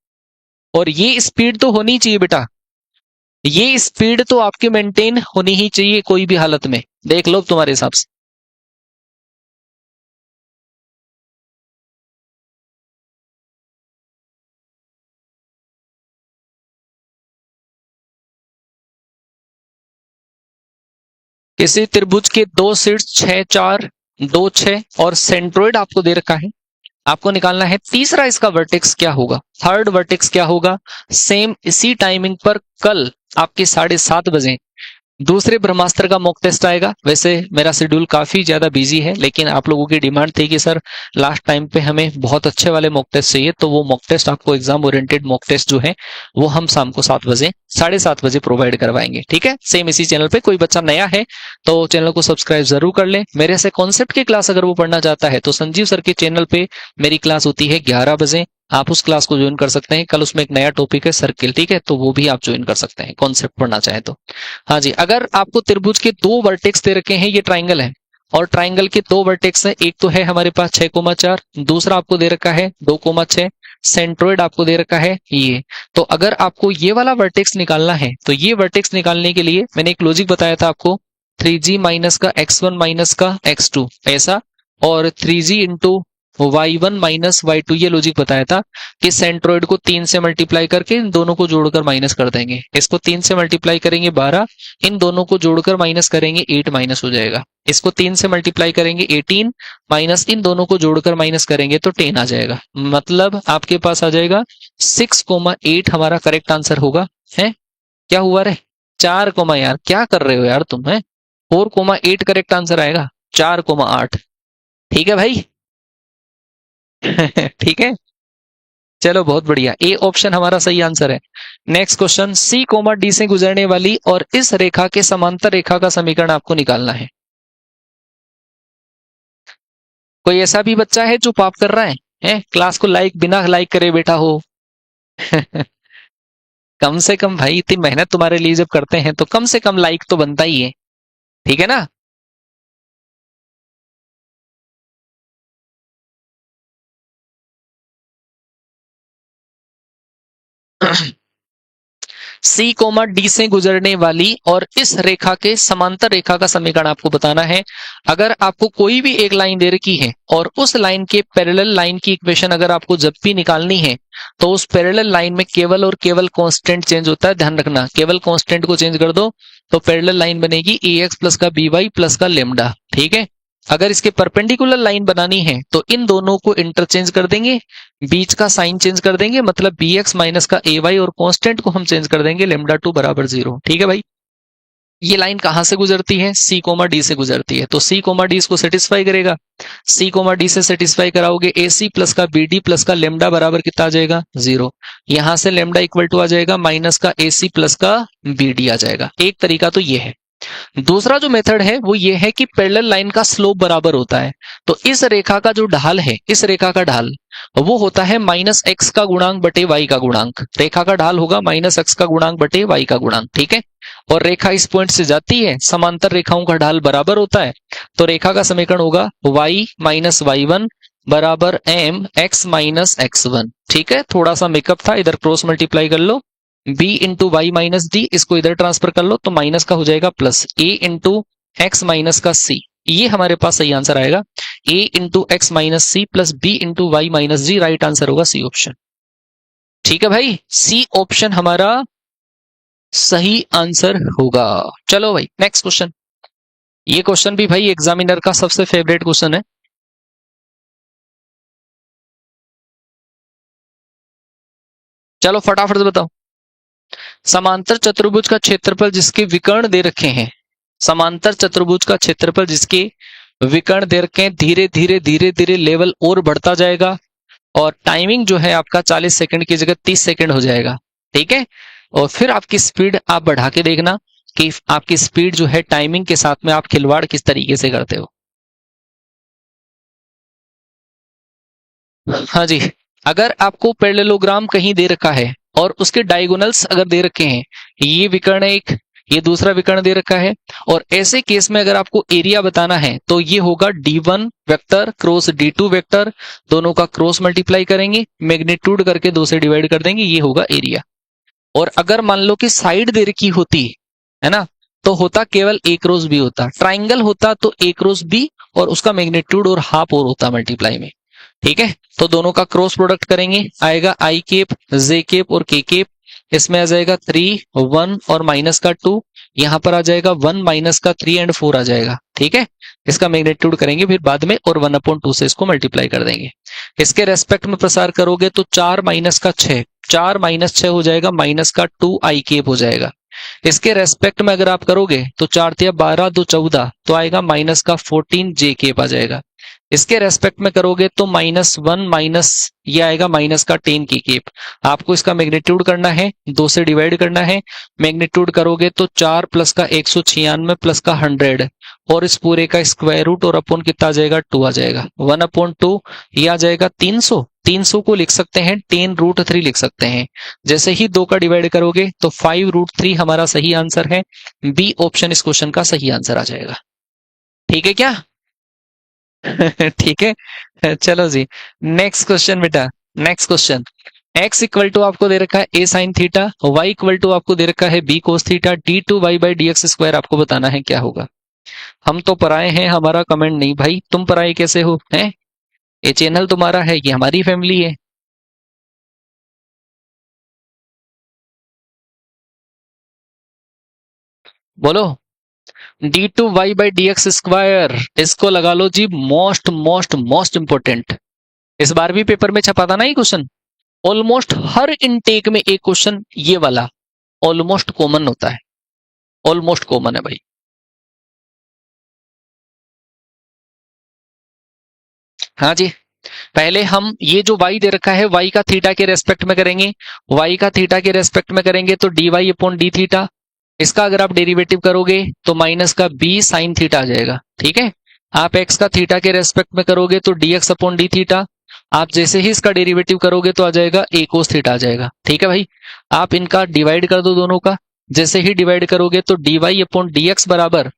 और ये स्पीड तो होनी चाहिए बेटा, ये स्पीड तो आपकी मेंटेन होनी ही चाहिए कोई भी हालत में। देख लो तुम्हारे हिसाब से। किसी त्रिभुज के दो शीर्ष 6 4 2 6 और सेंट्रोइड आपको दे रखा है, आपको निकालना है तीसरा इसका वर्टेक्स क्या होगा, थर्ड वर्टेक्स क्या होगा। सेम इसी टाइमिंग पर कल आपके 7:30 बजे दूसरे ब्रह्मास्त्र का मॉक टेस्ट आएगा। वैसे मेरा शेड्यूल काफी ज्यादा बिजी है, लेकिन आप लोगों की डिमांड थी कि सर लास्ट टाइम पे हमें बहुत अच्छे वाले मॉक टेस्ट चाहिए, तो वो मॉक टेस्ट आपको एग्जाम ओरिएंटेड मॉक टेस्ट जो है वो हम शाम को 7 बजे 7:30 बजे प्रोवाइड करवाएंगे। ठीक है, सेम इसी चैनल पे। कोई बच्चा नया है तो चैनल को सब्सक्राइब जरूर कर ले। मेरे से कॉन्सेप्ट की क्लास अगर वो पढ़ना चाहता है तो संजीव सर के चैनल पे मेरी क्लास होती है 11 बजे, आप उस क्लास को ज्वाइन कर सकते हैं। कल उसमें एक नया टॉपिक है सर्किल, ठीक है, तो वो भी आप ज्वाइन कर सकते हैं कॉन्सेप्ट पढ़ना चाहे तो। हाँ जी, अगर आपको त्रिभुज के दो वर्टेक्स दे रखे हैं, ये ट्राइंगल है और ट्राइंगल के दो वर्टेक्स हैं, एक तो है हमारे पास 6,4, दूसरा आपको दे रखा है 2,6, सेंट्रोइड आपको दे रखा है ये। तो अगर आपको ये वाला वर्टेक्स निकालना है तो ये वर्टेक्स निकालने के लिए मैंने एक लॉजिक बताया था आपको, 3g माइनस का x1 माइनस का x2 ऐसा, और 3g into y1 minus y2 ये लॉजिक बताया था कि सेंट्रोइड को 3 से मल्टीप्लाई करके इन दोनों को जोड़कर माइनस कर देंगे। इसको 3 से मल्टीप्लाई करेंगे 12, इन दोनों को जोड़कर माइनस करेंगे 8 माइनस हो जाएगा। इसको 3 से मल्टीप्लाई करेंगे 18 माइनस इन दोनों को जोड़कर माइनस करेंगे तो 10 आ जाएगा। मतलब आपके पास आ जाएगा 6,8 हमारा करेक्ट आंसर होगा। है क्या हुआ रे? 4, यार क्या कर रहे हो यार तुम? है 4,8 करेक्ट आंसर आएगा, 4,8। ठीक है भाई। ठीक है, चलो बहुत बढ़िया, ए ऑप्शन हमारा सही आंसर है। Next question, C comma D से गुजरने वाली और इस रेखा के समांतर रेखा का समीकरण आपको निकालना है। कोई ऐसा भी बच्चा है जो पाप कर रहा है? क्लास को लाइक बिना लाइक करे बैठा हो? कम से कम भाई, इतनी मेहनत तुम्हारे लिए जब करते हैं तो कम से कम लाइक तो बनता ही है। ठीक है ना? सी कोमा डी से गुजरने वाली और इस रेखा के समांतर रेखा का समीकरण आपको बताना है। अगर आपको कोई भी एक लाइन दे रखी है और उस लाइन के पैरेलल लाइन की इक्वेशन अगर आपको जब भी निकालनी है तो उस पैरेलल लाइन में केवल और केवल कांस्टेंट चेंज होता है, ध्यान रखना, केवल कांस्टेंट को चेंज कर दो तो पैरेलल लाइन बनेगी ax प्लस का by प्लस का लेमडा। ठीक है, अगर इसके परपेंडिकुलर लाइन बनानी है तो इन दोनों को इंटरचेंज कर देंगे, बीच का साइन चेंज कर देंगे, मतलब bx माइनस का ay और कांस्टेंट को हम चेंज कर देंगे λ2 बराबर 0। ठीक है भाई, ये लाइन कहां से गुजरती है? सी कोमा डी से गुजरती है, तो सी कोमा डी इसको सेटिस्फाई करेगा। सी कोमा डी से सेटिस्फाई कराओगे, ए सी प्लस का बी डी प्लस का लेमडा बराबर कितना आ जाएगा? 0। यहां से लेमडा इक्वल टू आ जाएगा माइनस का ए सी प्लस का बी डी आ जाएगा। एक तरीका तो ये है। दूसरा जो मेथड है वो ये है कि पैरेलल लाइन का स्लोप बराबर होता है, तो इस रेखा का जो ढाल है, इस रेखा का ढाल वो होता है माइनस एक्स का गुणांक बटे वाई का गुणांक। रेखा का ढाल होगा माइनस एक्स का गुणांक बटे वाई का गुणांक। ठीक है, और रेखा इस पॉइंट से जाती है, समांतर रेखाओं का ढाल बराबर होता है, तो रेखा का समीकरण होगा y माइनस y1 बराबर m x माइनस x1। ठीक है, थोड़ा सा मेकअप था, इधर क्रॉस मल्टीप्लाई कर लो, b into y minus d, इसको इधर ट्रांसफर कर लो तो माइनस का हो जाएगा plus, a into x minus का c, ये हमारे पास सही आंसर आएगा। a into x minus c plus b into y minus g, right answer होगा सी ऑप्शन। ठीक है भाई, सी ऑप्शन हमारा सही आंसर होगा। चलो भाई नेक्स्ट क्वेश्चन। ये क्वेश्चन भी भाई एग्जामिनर का सबसे फेवरेट क्वेश्चन है। चलो फटाफट से बताओ। समांतर चतुर्भुज का क्षेत्रफल जिसके विकर्ण दे रखे हैं, समांतर चतुर्भुज का क्षेत्रफल जिसके विकर्ण दे रखे हैं, धीरे धीरे धीरे धीरे लेवल और बढ़ता जाएगा और टाइमिंग जो है आपका 40 सेकंड की जगह 30 सेकंड हो जाएगा। ठीक है, और फिर आपकी स्पीड आप बढ़ा के देखना कि आपकी स्पीड जो है टाइमिंग के साथ में आप खिलवाड़ किस तरीके से करते हो। हाँ जी, अगर आपको पैरेललोग्राम कहीं दे रखा है और उसके डायगोनल्स अगर दे रखे हैं, ये विकर्ण एक, ये दूसरा विकर्ण दे रखा है, और ऐसे केस में अगर आपको एरिया बताना है तो ये होगा d1 vector cross d2 vector, दोनों का क्रॉस मल्टीप्लाई करेंगे, मैग्नीट्यूड करके 2 से डिवाइड कर देंगे, ये होगा एरिया। और अगर मान लो कि साइड दे रखी होती है ना, तो होता केवल a क्रॉस b होता। ट्राइंगल होता तो a क्रॉस b और उसका मैग्नीट्यूड और हाफ और होता मल्टीप्लाई में। ठीक है, तो दोनों का क्रॉस प्रोडक्ट करेंगे, आएगा आई केप जे केप और के केप। इसमें आ जाएगा 3 1 और माइनस का 2, यहां पर आ जाएगा 1 माइनस का 3 एंड 4 आ जाएगा। ठीक है, इसका मैग्नीट्यूड करेंगे फिर बाद में और 1/2 से इसको मल्टीप्लाई कर देंगे। इसके रेस्पेक्ट में प्रसार करोगे तो 4 माइनस का 6, 4 माइनस 6 हो जाएगा, माइनस का 2 आई केप हो जाएगा। इसके रेस्पेक्ट में अगर आप करोगे तो 4 तिया 12 2 14, तो आएगा माइनस का 14 जे केप आ जाएगा। इसके रेस्पेक्ट में करोगे तो -1 माइनस ये आएगा माइनस का 10 की केप। आपको इसका मैग्नीट्यूड करना है, 2 से डिवाइड करना है। मैग्नीट्यूड करोगे तो 4 प्लस का 196 प्लस का 100 और इस पूरे का स्क्वायर रूट और अपॉन कितना आ जाएगा 2 आ जाएगा, 1/2 ये आ जाएगा 300। 300 को लिख सकते हैं 10√3 लिख सकते हैं। जैसे ही 2 का डिवाइड करोगे तो 5√3 हमारा सही आंसर है। बी ऑप्शन इस क्वेश्चन का सही आंसर आ जाएगा। ठीक है क्या? ठीक है, चलो जी नेक्स्ट क्वेश्चन बेटा। Next question, x equal to आपको दे रखा है a sine theta, y equal to आपको दे रखा है b कोस थीटा, d2y/dx² आपको बताना है क्या होगा। हम तो पराए हैं, हमारा कमेंट नहीं भाई, तुम पराए कैसे हो हैं? ये चैनल तुम्हारा है, ये हमारी फैमिली है। बोलो। d2y/dx², इसको लगा लो जी मोस्ट मोस्ट मोस्ट इंपोर्टेंट। इस बार भी पेपर में छपा था ना ये क्वेश्चन। ऑलमोस्ट हर इनटेक में एक क्वेश्चन ये वाला ऑलमोस्ट कॉमन होता है, ऑलमोस्ट कॉमन है भाई। हाँ जी, पहले हम ये जो y दे रखा है y का थीटा के रेस्पेक्ट में करेंगे, y का थीटा के रेस्पेक्ट में करेंगे तो dy/d थीटा, इसका अगर आप डेरिवेटिव करोगे तो माइनस का b साइन थीटा आ जाएगा। ठीक है, आप x का थीटा के रेस्पेक्ट में करोगे तो dx/d थीटा, आप जैसे ही इसका डेरिवेटिव करोगे तो आ जाएगा a cos थीटा आ जाएगा। ठीक है भाई, आप इनका डिवाइड कर दो दोनों का, जैसे ही डिवाइड करोगे तो dy/dx बराबर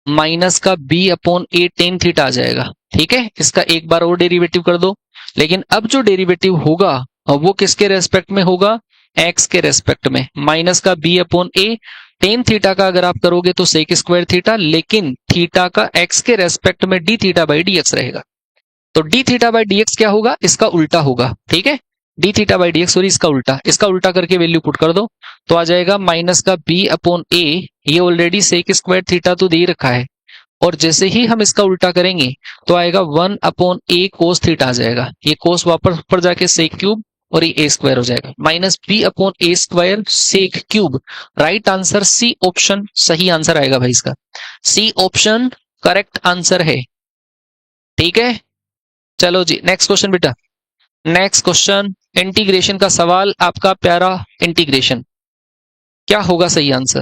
माइनस का b/a टेन थीटा आ जाएगा। ठीक है, इसका एक बार और डेरिवेटिव कर दो, लेकिन अब जो डेरिवेटिव होगा वो किसके रेस्पेक्ट में होगा? x के रेस्पेक्ट में। माइनस का b/a टेन थीटा का अगर आप करोगे तो सेक स्क्वायर थीटा, लेकिन थीटा का x के रेस्पेक्ट में d थीटा/dx रहेगा। तो d थीटा/dx क्या होगा? इसका उल्टा होगा। ठीक है, d थीटा/dx सॉरी इसका उल्टा, इसका उल्टा करके वैल्यू पुट कर दो तो आ जाएगा माइनस का b/a, ये ऑलरेडी सेक स्क्वायर थीटा तो दे ही रखा है, और जैसे ही हम इसका उल्टा करेंगे तो आएगा 1/a कोस थीटा आ जाएगा। ये कोस वापस ऊपर जाके सेक क्यूब और ये a स्क्वायर हो जाएगा, minus b/a² sec cube. Right answer c option सही आंसर आएगा भाई इसका। सी ऑप्शन करेक्ट आंसर है। ठीक है, चलो जी नेक्स्ट क्वेश्चन बेटा। नेक्स्ट क्वेश्चन, इंटीग्रेशन का सवाल आपका प्यारा इंटीग्रेशन, क्या होगा सही आंसर?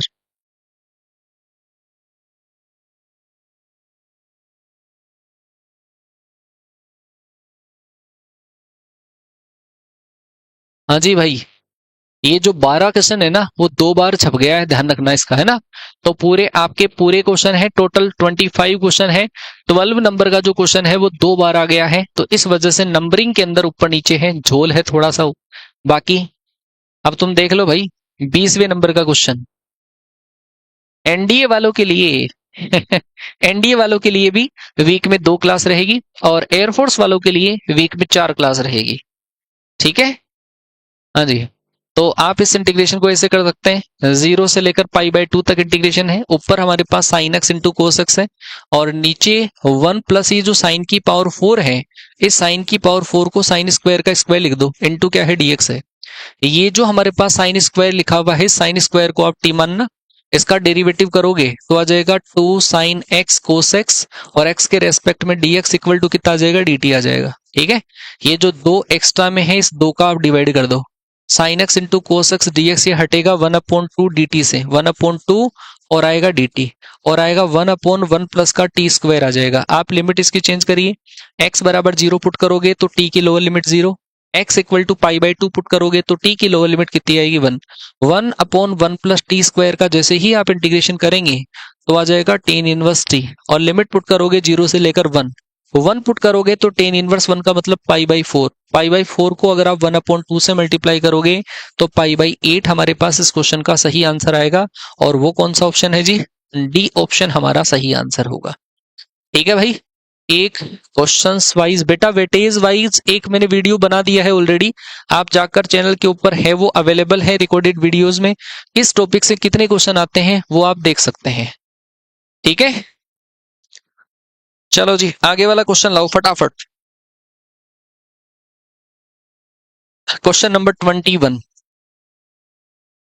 हाँ जी भाई, ये जो 12 क्वेश्चन है ना वो 2 बार छप गया है, ध्यान रखना इसका, है ना। तो पूरे आपके पूरे क्वेश्चन है, टोटल 25 क्वेश्चन है, 12 नंबर का जो क्वेश्चन है वो 2 बार आ गया है, तो इस वजह से नंबरिंग के अंदर ऊपर नीचे है, झोल है थोड़ा सा। बाकी अब तुम देख लो भाई, 20वें नंबर का क्वेश्चन एनडीए वालों के लिए एनडीए वालों के लिए भी वीक में 2 क्लास रहेगी और एयरफोर्स वालों के लिए वीक में 4 क्लास रहेगी। ठीक है। हाँ जी। तो आप इस इंटीग्रेशन को ऐसे कर सकते हैं, 0 से लेकर π/2 तक इंटीग्रेशन है। ऊपर हमारे पास sine X into cos X है और नीचे 1 प्लस ये जो साइन की पावर 4 है, इस साइन की पावर 4 को साइन स्क्वायर का स्क्वायर लिख दो, इंटू क्या है dx है। ये जो हमारे पास साइन स्क्वायर लिखा हुआ है, साइन स्क्वायर को आप टी मानना, इसका डेरिवेटिव करोगे तो आ जाएगा 2 साइन एक्स कोस एक्स और एक्स के रेस्पेक्ट में dx इक्वल टू कितना आ जाएगा, dt आ जाएगा। ठीक है। ये जो 2 एक्स्ट्रा में है, इस 2 का आप डिवाइड कर दो, sign X into cos x dx ये हटेगा 1/2 dt से, 1/2 और आएगा dt और आएगा 1/1 प्लस का टी स्क्वायर आ जाएगा। आप लिमिट इसकी चेंज करिए, x बराबर 0 पुट करोगे तो t की lower limit 0, x equal to π/2 put करोगे तो t की लोअर लिमिट कितनी आएगी, 1, 1/1 प्लस टी स्क्वायर का जैसे ही आप इंटीग्रेशन करेंगे तो आ जाएगा टेन इनवर्स टी और लिमिट पुट करोगे 0 से लेकर 1, 1 पुट करोगे तो टेन इनवर्स 1 का मतलब π/4, π/4 को अगर आप 1/2 से मल्टीप्लाई करोगे तो π/8 हमारे पास इस क्वेश्चन का सही आंसर आएगा। और वो कौन सा ऑप्शन है जी, डी ऑप्शन हमारा सही आंसर होगा। ठीक है भाई। एक क्वेश्चंस वाइज बेटा, वेटेज वाइज एक मैंने वीडियो बना दिया है ऑलरेडी, आप जाकर चैनल के ऊपर है, वो अवेलेबल है रिकॉर्डेड वीडियोस में। इस टॉपिक से कितने क्वेश्चन आते हैं वो आप देख सकते हैं। ठीक है। चलो जी, आगे वाला क्वेश्चन लाओ फटाफट। Question number 21।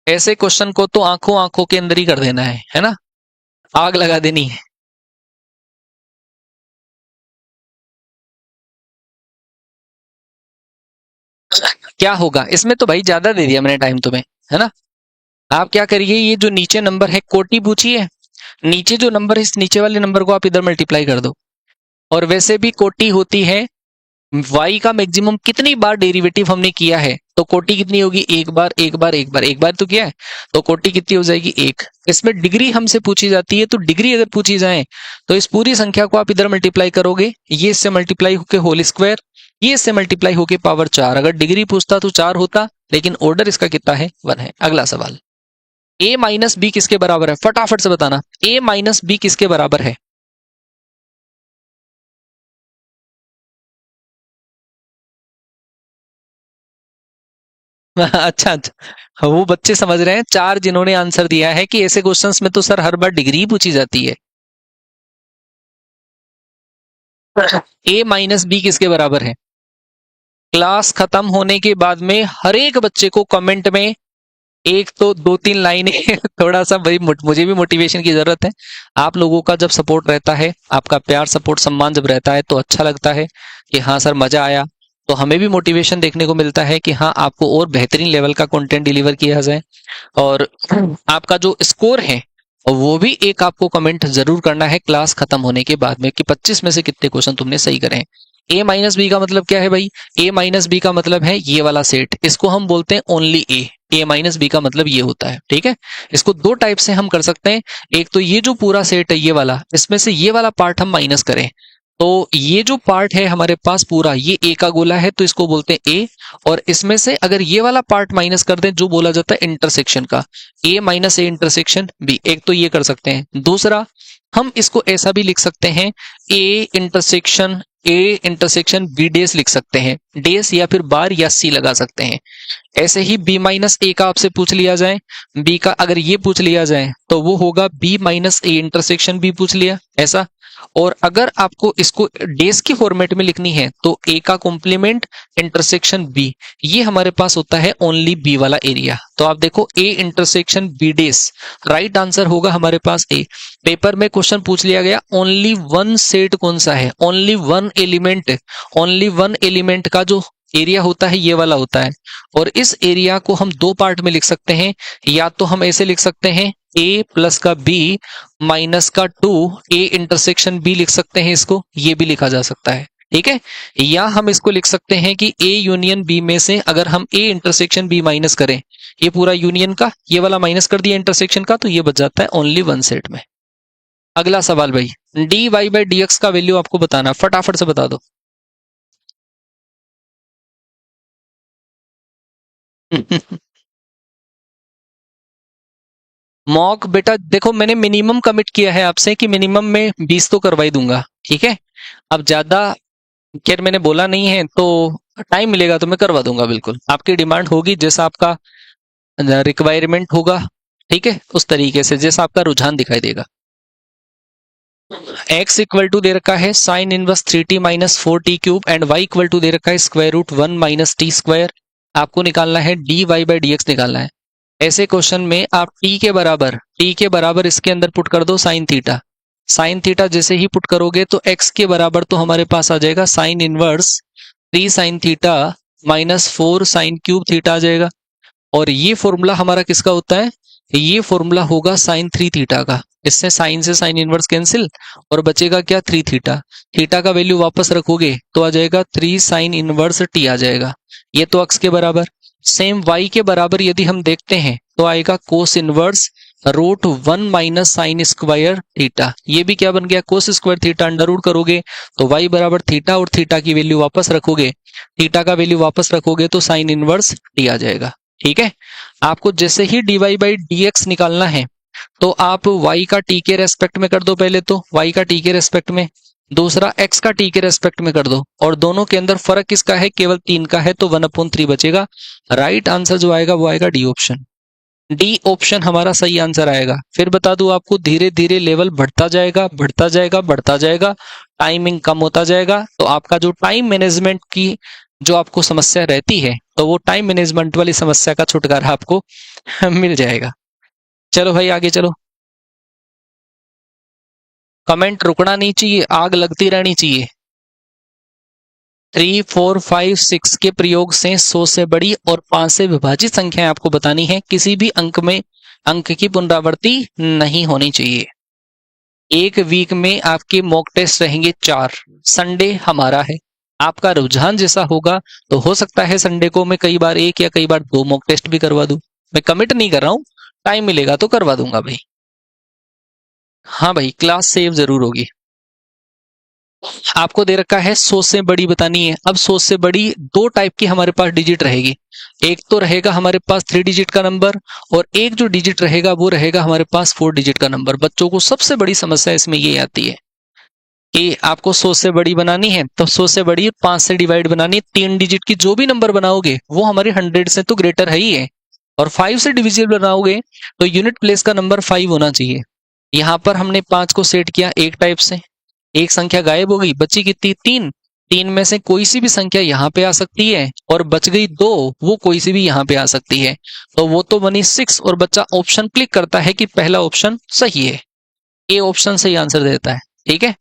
ऐसे क्वेश्चन को तो आंखों आंखों के अंदर ही कर देना है ना, आग लगा देनी है। क्या होगा इसमें, तो भाई ज्यादा दे दिया मैंने टाइम तुम्हें, है ना। आप क्या करिए, ये जो नीचे नंबर है कोटि पूछिए, नीचे जो नंबर है इस नीचे वाले नंबर को आप इधर मल्टीप्लाई कर दो। और वैसे भी कोटि होती है y का मैक्सिमम कितनी बार डेरिवेटिव हमने किया है, तो कोटि कितनी होगी, एक बार एक बार एक बार, एक बार तो किया है, तो कोटि कितनी हो जाएगी, एक। इसमें डिग्री हमसे पूछी जाती है, तो डिग्री अगर पूछी जाए तो इस पूरी संख्या को आप इधर मल्टीप्लाई करोगे, ये इससे मल्टीप्लाई होके होल स्क्वायर, ये इससे मल्टीप्लाई होके पावर 4। अगर डिग्री पूछता तो 4 होता, लेकिन ऑर्डर इसका कितना है, 1 है। अगला सवाल, a माइनस बी किसके बराबर है, फटाफट से बताना, a माइनस बी किसके बराबर है। अच्छा अच्छा, वो बच्चे समझ रहे हैं, 4 जिन्होंने आंसर दिया है कि ऐसे क्वेश्चंस में तो सर हर बार डिग्री ही पूछी जाती है। a माइनस बी किसके बराबर है। क्लास खत्म होने के बाद में हर एक बच्चे को कमेंट में एक तो 2-3 लाइनें थोड़ा सा भाई, मुझे भी मोटिवेशन की जरूरत है। आप लोगों का जब सपोर्ट रहता है, आपका प्यार सपोर्ट सम्मान जब रहता है तो अच्छा लगता है कि हाँ सर मजा आया, तो हमें भी मोटिवेशन देखने को मिलता है कि हाँ आपको और बेहतरीन लेवल का कंटेंट डिलीवर किया जाए। और आपका जो स्कोर है वो भी एक आपको कमेंट जरूर करना है क्लास खत्म होने के बाद में कि 25 में से कितने क्वेश्चन तुमने सही करे हैं। ए माइनस बी का मतलब क्या है भाई, ए माइनस बी का मतलब है ये वाला सेट, इसको हम बोलते हैं ओनली ए। ए माइनस बी का मतलब ये होता है। ठीक है। इसको दो टाइप से हम कर सकते हैं, एक तो ये जो पूरा सेट है ये वाला, इसमें से ये वाला पार्ट हम माइनस करें, तो ये जो पार्ट है हमारे पास पूरा ये ए का गोला है, तो इसको बोलते हैं ए। और इसमें से अगर ये वाला पार्ट माइनस कर दें जो बोला जाता है इंटरसेक्शन का, ए माइनस ए इंटरसेक्शन बी, एक तो ये कर सकते हैं। दूसरा, हम इसको ऐसा भी लिख सकते हैं, ए इंटरसेक्शन बी डेस लिख सकते हैं, डेस या फिर बार या सी लगा सकते हैं। ऐसे ही बी माइनस ए का आपसे पूछ लिया जाए, बी का अगर ये पूछ लिया जाए तो वो होगा B minus A intersection B पूछ लिया ऐसा। और अगर आपको इसको डेस की फॉर्मेट में लिखनी है तो ए का कॉम्प्लीमेंट इंटरसेक्शन बी, ये हमारे पास होता है ओनली बी वाला एरिया। तो आप देखो A intersection B dash, right answer होगा हमारे पास ए। पेपर में क्वेश्चन पूछ लिया गया ओनली वन सेट कौन सा है, only one element, only one element का जो एरिया होता है ये वाला होता है। और इस एरिया को हम दो पार्ट में लिख सकते हैं, या तो हम ऐसे लिख सकते हैं ए प्लस का बी माइनस का 2 ए इंटरसेक्शन बी लिख सकते हैं, इसको ये भी लिखा जा सकता है। ठीक है। या हम इसको लिख सकते हैं कि ए यूनियन बी में से अगर हम ए इंटरसेक्शन बी माइनस करें, ये पूरा यूनियन का ये वाला माइनस कर दिया इंटरसेक्शन का, तो ये बच जाता है ओनली वन सेट में। अगला सवाल भाई, d y by d x का वैल्यू आपको बताना, फटाफट से बता दो। मॉक बेटा देखो, मैंने मिनिमम कमिट किया है आपसे कि मिनिमम में 20 तो करवा ही दूंगा, ठीक है। अब ज्यादा खैर मैंने बोला नहीं है, तो टाइम मिलेगा तो मैं करवा दूंगा बिल्कुल। आपकी डिमांड होगी, जैसा आपका रिक्वायरमेंट होगा, ठीक है, उस तरीके से जैसा आपका रुझान दिखाई देगा। x इक्वल टू दे रखा है sine inverse 3t minus 4t³ and y equal to दे रखा है square root 1 minus T square. आपको निकालना है dy बाई dx निकालना है। ऐसे क्वेश्चन में आप t के बराबर इसके अंदर पुट कर दो साइन थीटा। साइन थीटा जैसे ही पुट करोगे तो x के बराबर तो हमारे पास आ जाएगा sine inverse 3 sine theta minus 4 sine cube theta आ जाएगा। और ये फॉर्मूला हमारा किसका होता है? ये फॉर्मूला होगा साइन 3 थीटा का। इससे साइन से साइन इनवर्स कैंसिल और बचेगा क्या? 3 थीटा। थीटा का वैल्यू वापस रखोगे तो आ जाएगा 3 साइन इनवर्स टी आ जाएगा। ये तो अक्स के बराबर। सेम y के बराबर यदि हम देखते हैं तो आएगा cos inverse root 1 minus sine square theta. ये भी क्या बन गया? Cos square theta. Under root करोगे तो y बराबर थीटा और थीटा की वैल्यू वापस रखोगे, थीटा का वैल्यू वापस रखोगे तो साइन इनवर्स टी आ जाएगा। ठीक है। आपको जैसे ही dy बाई dx निकालना है तो आप y का t के रेस्पेक्ट में कर दो, पहले तो y का t के रेस्पेक्ट में, दूसरा x का t के रेस्पेक्ट में कर दो, और दोनों के अंदर फर्क किसका है? केवल 3 का है, तो 1/3 बचेगा। राइट आंसर जो आएगा वो आएगा डी ऑप्शन। डी ऑप्शन हमारा सही आंसर आएगा। फिर बता दूं आपको, धीरे धीरे लेवल बढ़ता जाएगा, बढ़ता जाएगा, बढ़ता जाएगा, टाइमिंग कम होता जाएगा। तो आपका जो टाइम मैनेजमेंट की जो आपको समस्या रहती है, तो वो टाइम मैनेजमेंट वाली समस्या का छुटकारा आपको मिल जाएगा। चलो भाई आगे चलो। कमेंट रुकना नहीं चाहिए, आग लगती रहनी चाहिए। 3, 4, 5, 6 के प्रयोग से 100 से बड़ी और 5 से विभाजित संख्याएं आपको बतानी है। किसी भी अंक में अंक की पुनरावृत्ति नहीं होनी चाहिए। एक वीक में आपके मॉक टेस्ट रहेंगे 4। संडे हमारा है। आपका रुझान जैसा होगा तो हो सकता है संडे को मैं कई बार 1 या कई बार 2 मॉक टेस्ट भी करवा दूं। मैं कमिट नहीं कर रहा हूं, टाइम मिलेगा तो करवा दूंगा भाई। हाँ भाई, क्लास सेव जरूर होगी। आपको दे रखा है 100 से बड़ी बतानी है। अब 100 से बड़ी 2 टाइप की हमारे पास डिजिट रहेगी। एक तो रहेगा हमारे पास 3 डिजिट का नंबर, और एक जो डिजिट रहेगा वो रहेगा हमारे पास 4 डिजिट का नंबर। बच्चों को सबसे बड़ी समस्या इसमें ये आती है कि आपको 100 से बड़ी बनानी है तो 100 से बड़ी 5 से डिवाइड बनानी है। 3 डिजिट की जो भी नंबर बनाओगे वो हमारे 100 से तो ग्रेटर है ही है, और 5 से डिविजिबल बनाओगे तो यूनिट प्लेस का नंबर 5 होना चाहिए। यहां पर हमने 5 को सेट किया एक टाइप से, एक संख्या गायब हो गई, बची कितनी? 3। 3 में से कोई सी भी संख्या यहाँ पे आ सकती है, और बच गई 2, वो कोई सी भी यहाँ पे आ सकती है, तो वो तो बनी 6। और बच्चा ऑप्शन क्लिक करता है कि पहला ऑप्शन सही है, ए ऑप्शन सही आंसर देता है। ठीक है।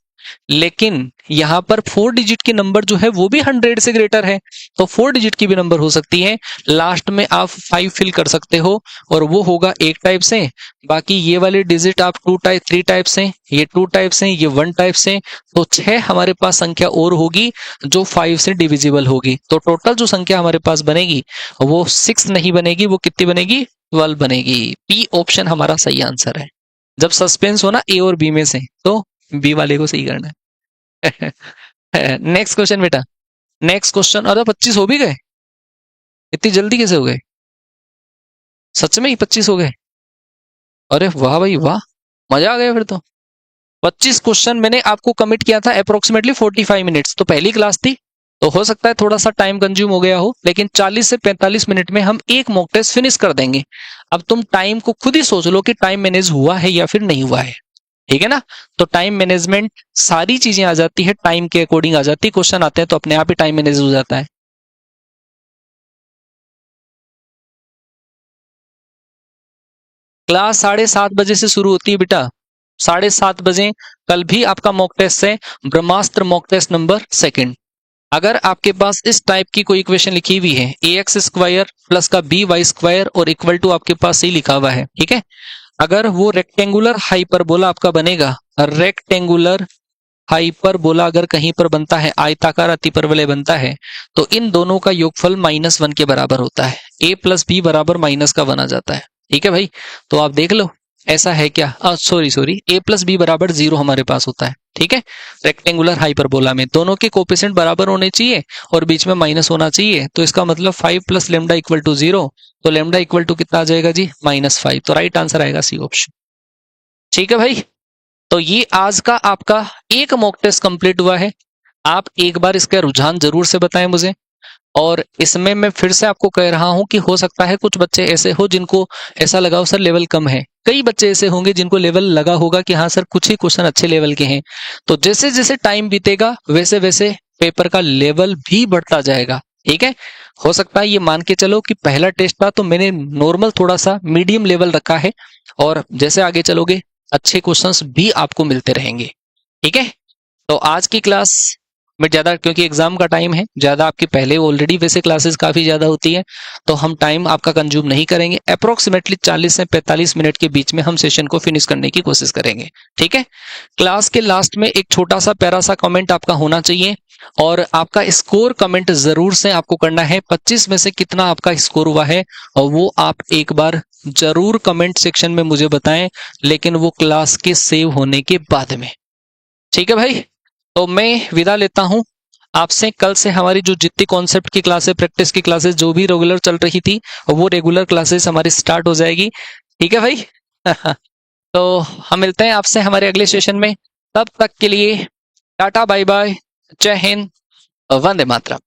लेकिन यहाँ पर 4 डिजिट की नंबर जो है वो भी 100 से ग्रेटर है, तो 4 डिजिट की भी नंबर हो सकती है। लास्ट में आप 5 फिल कर सकते हो, और वो होगा एक टाइप से। बाकी ये वाले डिजिट आप 3 टाइप से, ये 2 टाइप से, ये 1 टाइप से, तो 6 हमारे पास संख्या और होगी जो 5 से डिविजिबल होगी। तो टोटल जो संख्या हमारे पास बनेगी वो 6 नहीं बनेगी, वो कितनी बनेगी? 12 बनेगी। पी ऑप्शन हमारा सही आंसर है। जब सस्पेंस हो ना ए और बी में से, तो बी वाले को सही करना है। नेक्स्ट क्वेश्चन बेटा, नेक्स्ट क्वेश्चन। अरे 25 हो भी गए? इतनी जल्दी कैसे हो गए? सच में ही 25 हो गए? अरे वाह भाई वाह, मजा आ गया फिर तो। 25 क्वेश्चन मैंने आपको कमिट किया था अप्रोक्सीमेटली 45 मिनट्स, तो पहली क्लास थी तो हो सकता है थोड़ा सा टाइम कंज्यूम हो गया हो, लेकिन 40 से 45 मिनट में हम एक मॉक टेस्ट फिनिश कर देंगे। अब तुम टाइम को खुद ही सोच लो कि टाइम मैनेज हुआ है या फिर नहीं हुआ है। ठीक है ना? तो टाइम मैनेजमेंट सारी चीजें आ जाती है, टाइम के अकॉर्डिंग आ जाती है। क्वेश्चन आते हैं तो अपने आप ही टाइम मैनेज हो जाता है। क्लास 7:30 बजे से शुरू होती है बेटा, 7:30 बजे। कल भी आपका मॉक टेस्ट है, ब्रह्मास्त्र मॉक टेस्ट नंबर 2। अगर आपके पास इस टाइप की कोई इक्वेशन लिखी हुई है, ax² प्लस का by² और इक्वल टू आपके पास सही लिखा हुआ है, ठीक है। अगर वो रेक्टेंगुलर हाइपरबोला आपका बनेगा, रेक्टेंगुलर हाइपरबोला अगर कहीं पर बनता है, आयताकार अतिपरवलय बनता है, तो इन दोनों का योगफल -1 के बराबर होता है। a प्लस बी बराबर -1 आ जाता है। ठीक है भाई, तो आप देख लो ऐसा है क्या? सॉरी, a प्लस बी बराबर 0 हमारे पास होता है, ठीक है। रेक्टेंगुलर हाइपरबोला में दोनों के कोफिशिएंट बराबर होने चाहिए और बीच में माइनस होना चाहिए, तो इसका मतलब 5 प्लस लेमडा इक्वल टू 0, तो लेमडा इक्वल टू कितना आ जाएगा जी? -5। तो राइट आंसर आएगा सी ऑप्शन। ठीक है भाई, तो ये आज का आपका एक मॉक टेस्ट कंप्लीट हुआ है। आप एक बार इसका रुझान जरूर से बताएं मुझे। और इसमें मैं फिर से आपको कह रहा हूं कि हो सकता है कुछ बच्चे ऐसे हो जिनको ऐसा लगा हो सर लेवल कम है, कई बच्चे ऐसे होंगे जिनको लेवल लगा होगा कि हाँ सर कुछ ही क्वेश्चन अच्छे लेवल के हैं। तो जैसे जैसे टाइम बीतेगा वैसे वैसे पेपर का लेवल भी बढ़ता जाएगा, ठीक है। हो सकता है ये मान के चलो कि पहला टेस्ट था तो मैंने नॉर्मल थोड़ा सा मीडियम लेवल रखा है, और जैसे आगे चलोगे अच्छे क्वेश्चंस भी आपको मिलते रहेंगे, ठीक है। तो आज की क्लास में ज्यादा, क्योंकि एग्जाम का टाइम है, ज्यादा आपकी पहले ऑलरेडी वैसे क्लासेस काफी ज्यादा होती है, तो हम टाइम आपका कंज्यूम नहीं करेंगे। अप्रोक्सीमेटली 40 से 45 मिनट के बीच में हम सेशन को फिनिश करने की कोशिश करेंगे, ठीक है। क्लास के लास्ट में एक छोटा सा प्यारा सा कमेंट आपका होना चाहिए, और आपका स्कोर कमेंट जरूर से आपको करना है। 25 में से कितना आपका स्कोर हुआ है और वो आप एक बार जरूर कमेंट सेक्शन में मुझे बताएं, लेकिन वो क्लास के सेव होने के बाद में, ठीक है भाई। तो मैं विदा लेता हूं आपसे। कल से हमारी जो जितनी कॉन्सेप्ट की क्लासेस, प्रैक्टिस की क्लासेस जो भी रेगुलर चल रही थी, वो रेगुलर क्लासेस हमारी स्टार्ट हो जाएगी, ठीक है भाई। तो हम मिलते हैं आपसे हमारे अगले सेशन में। तब तक के लिए टाटा बाय बाय, जय हिंद, वंदे मातरम।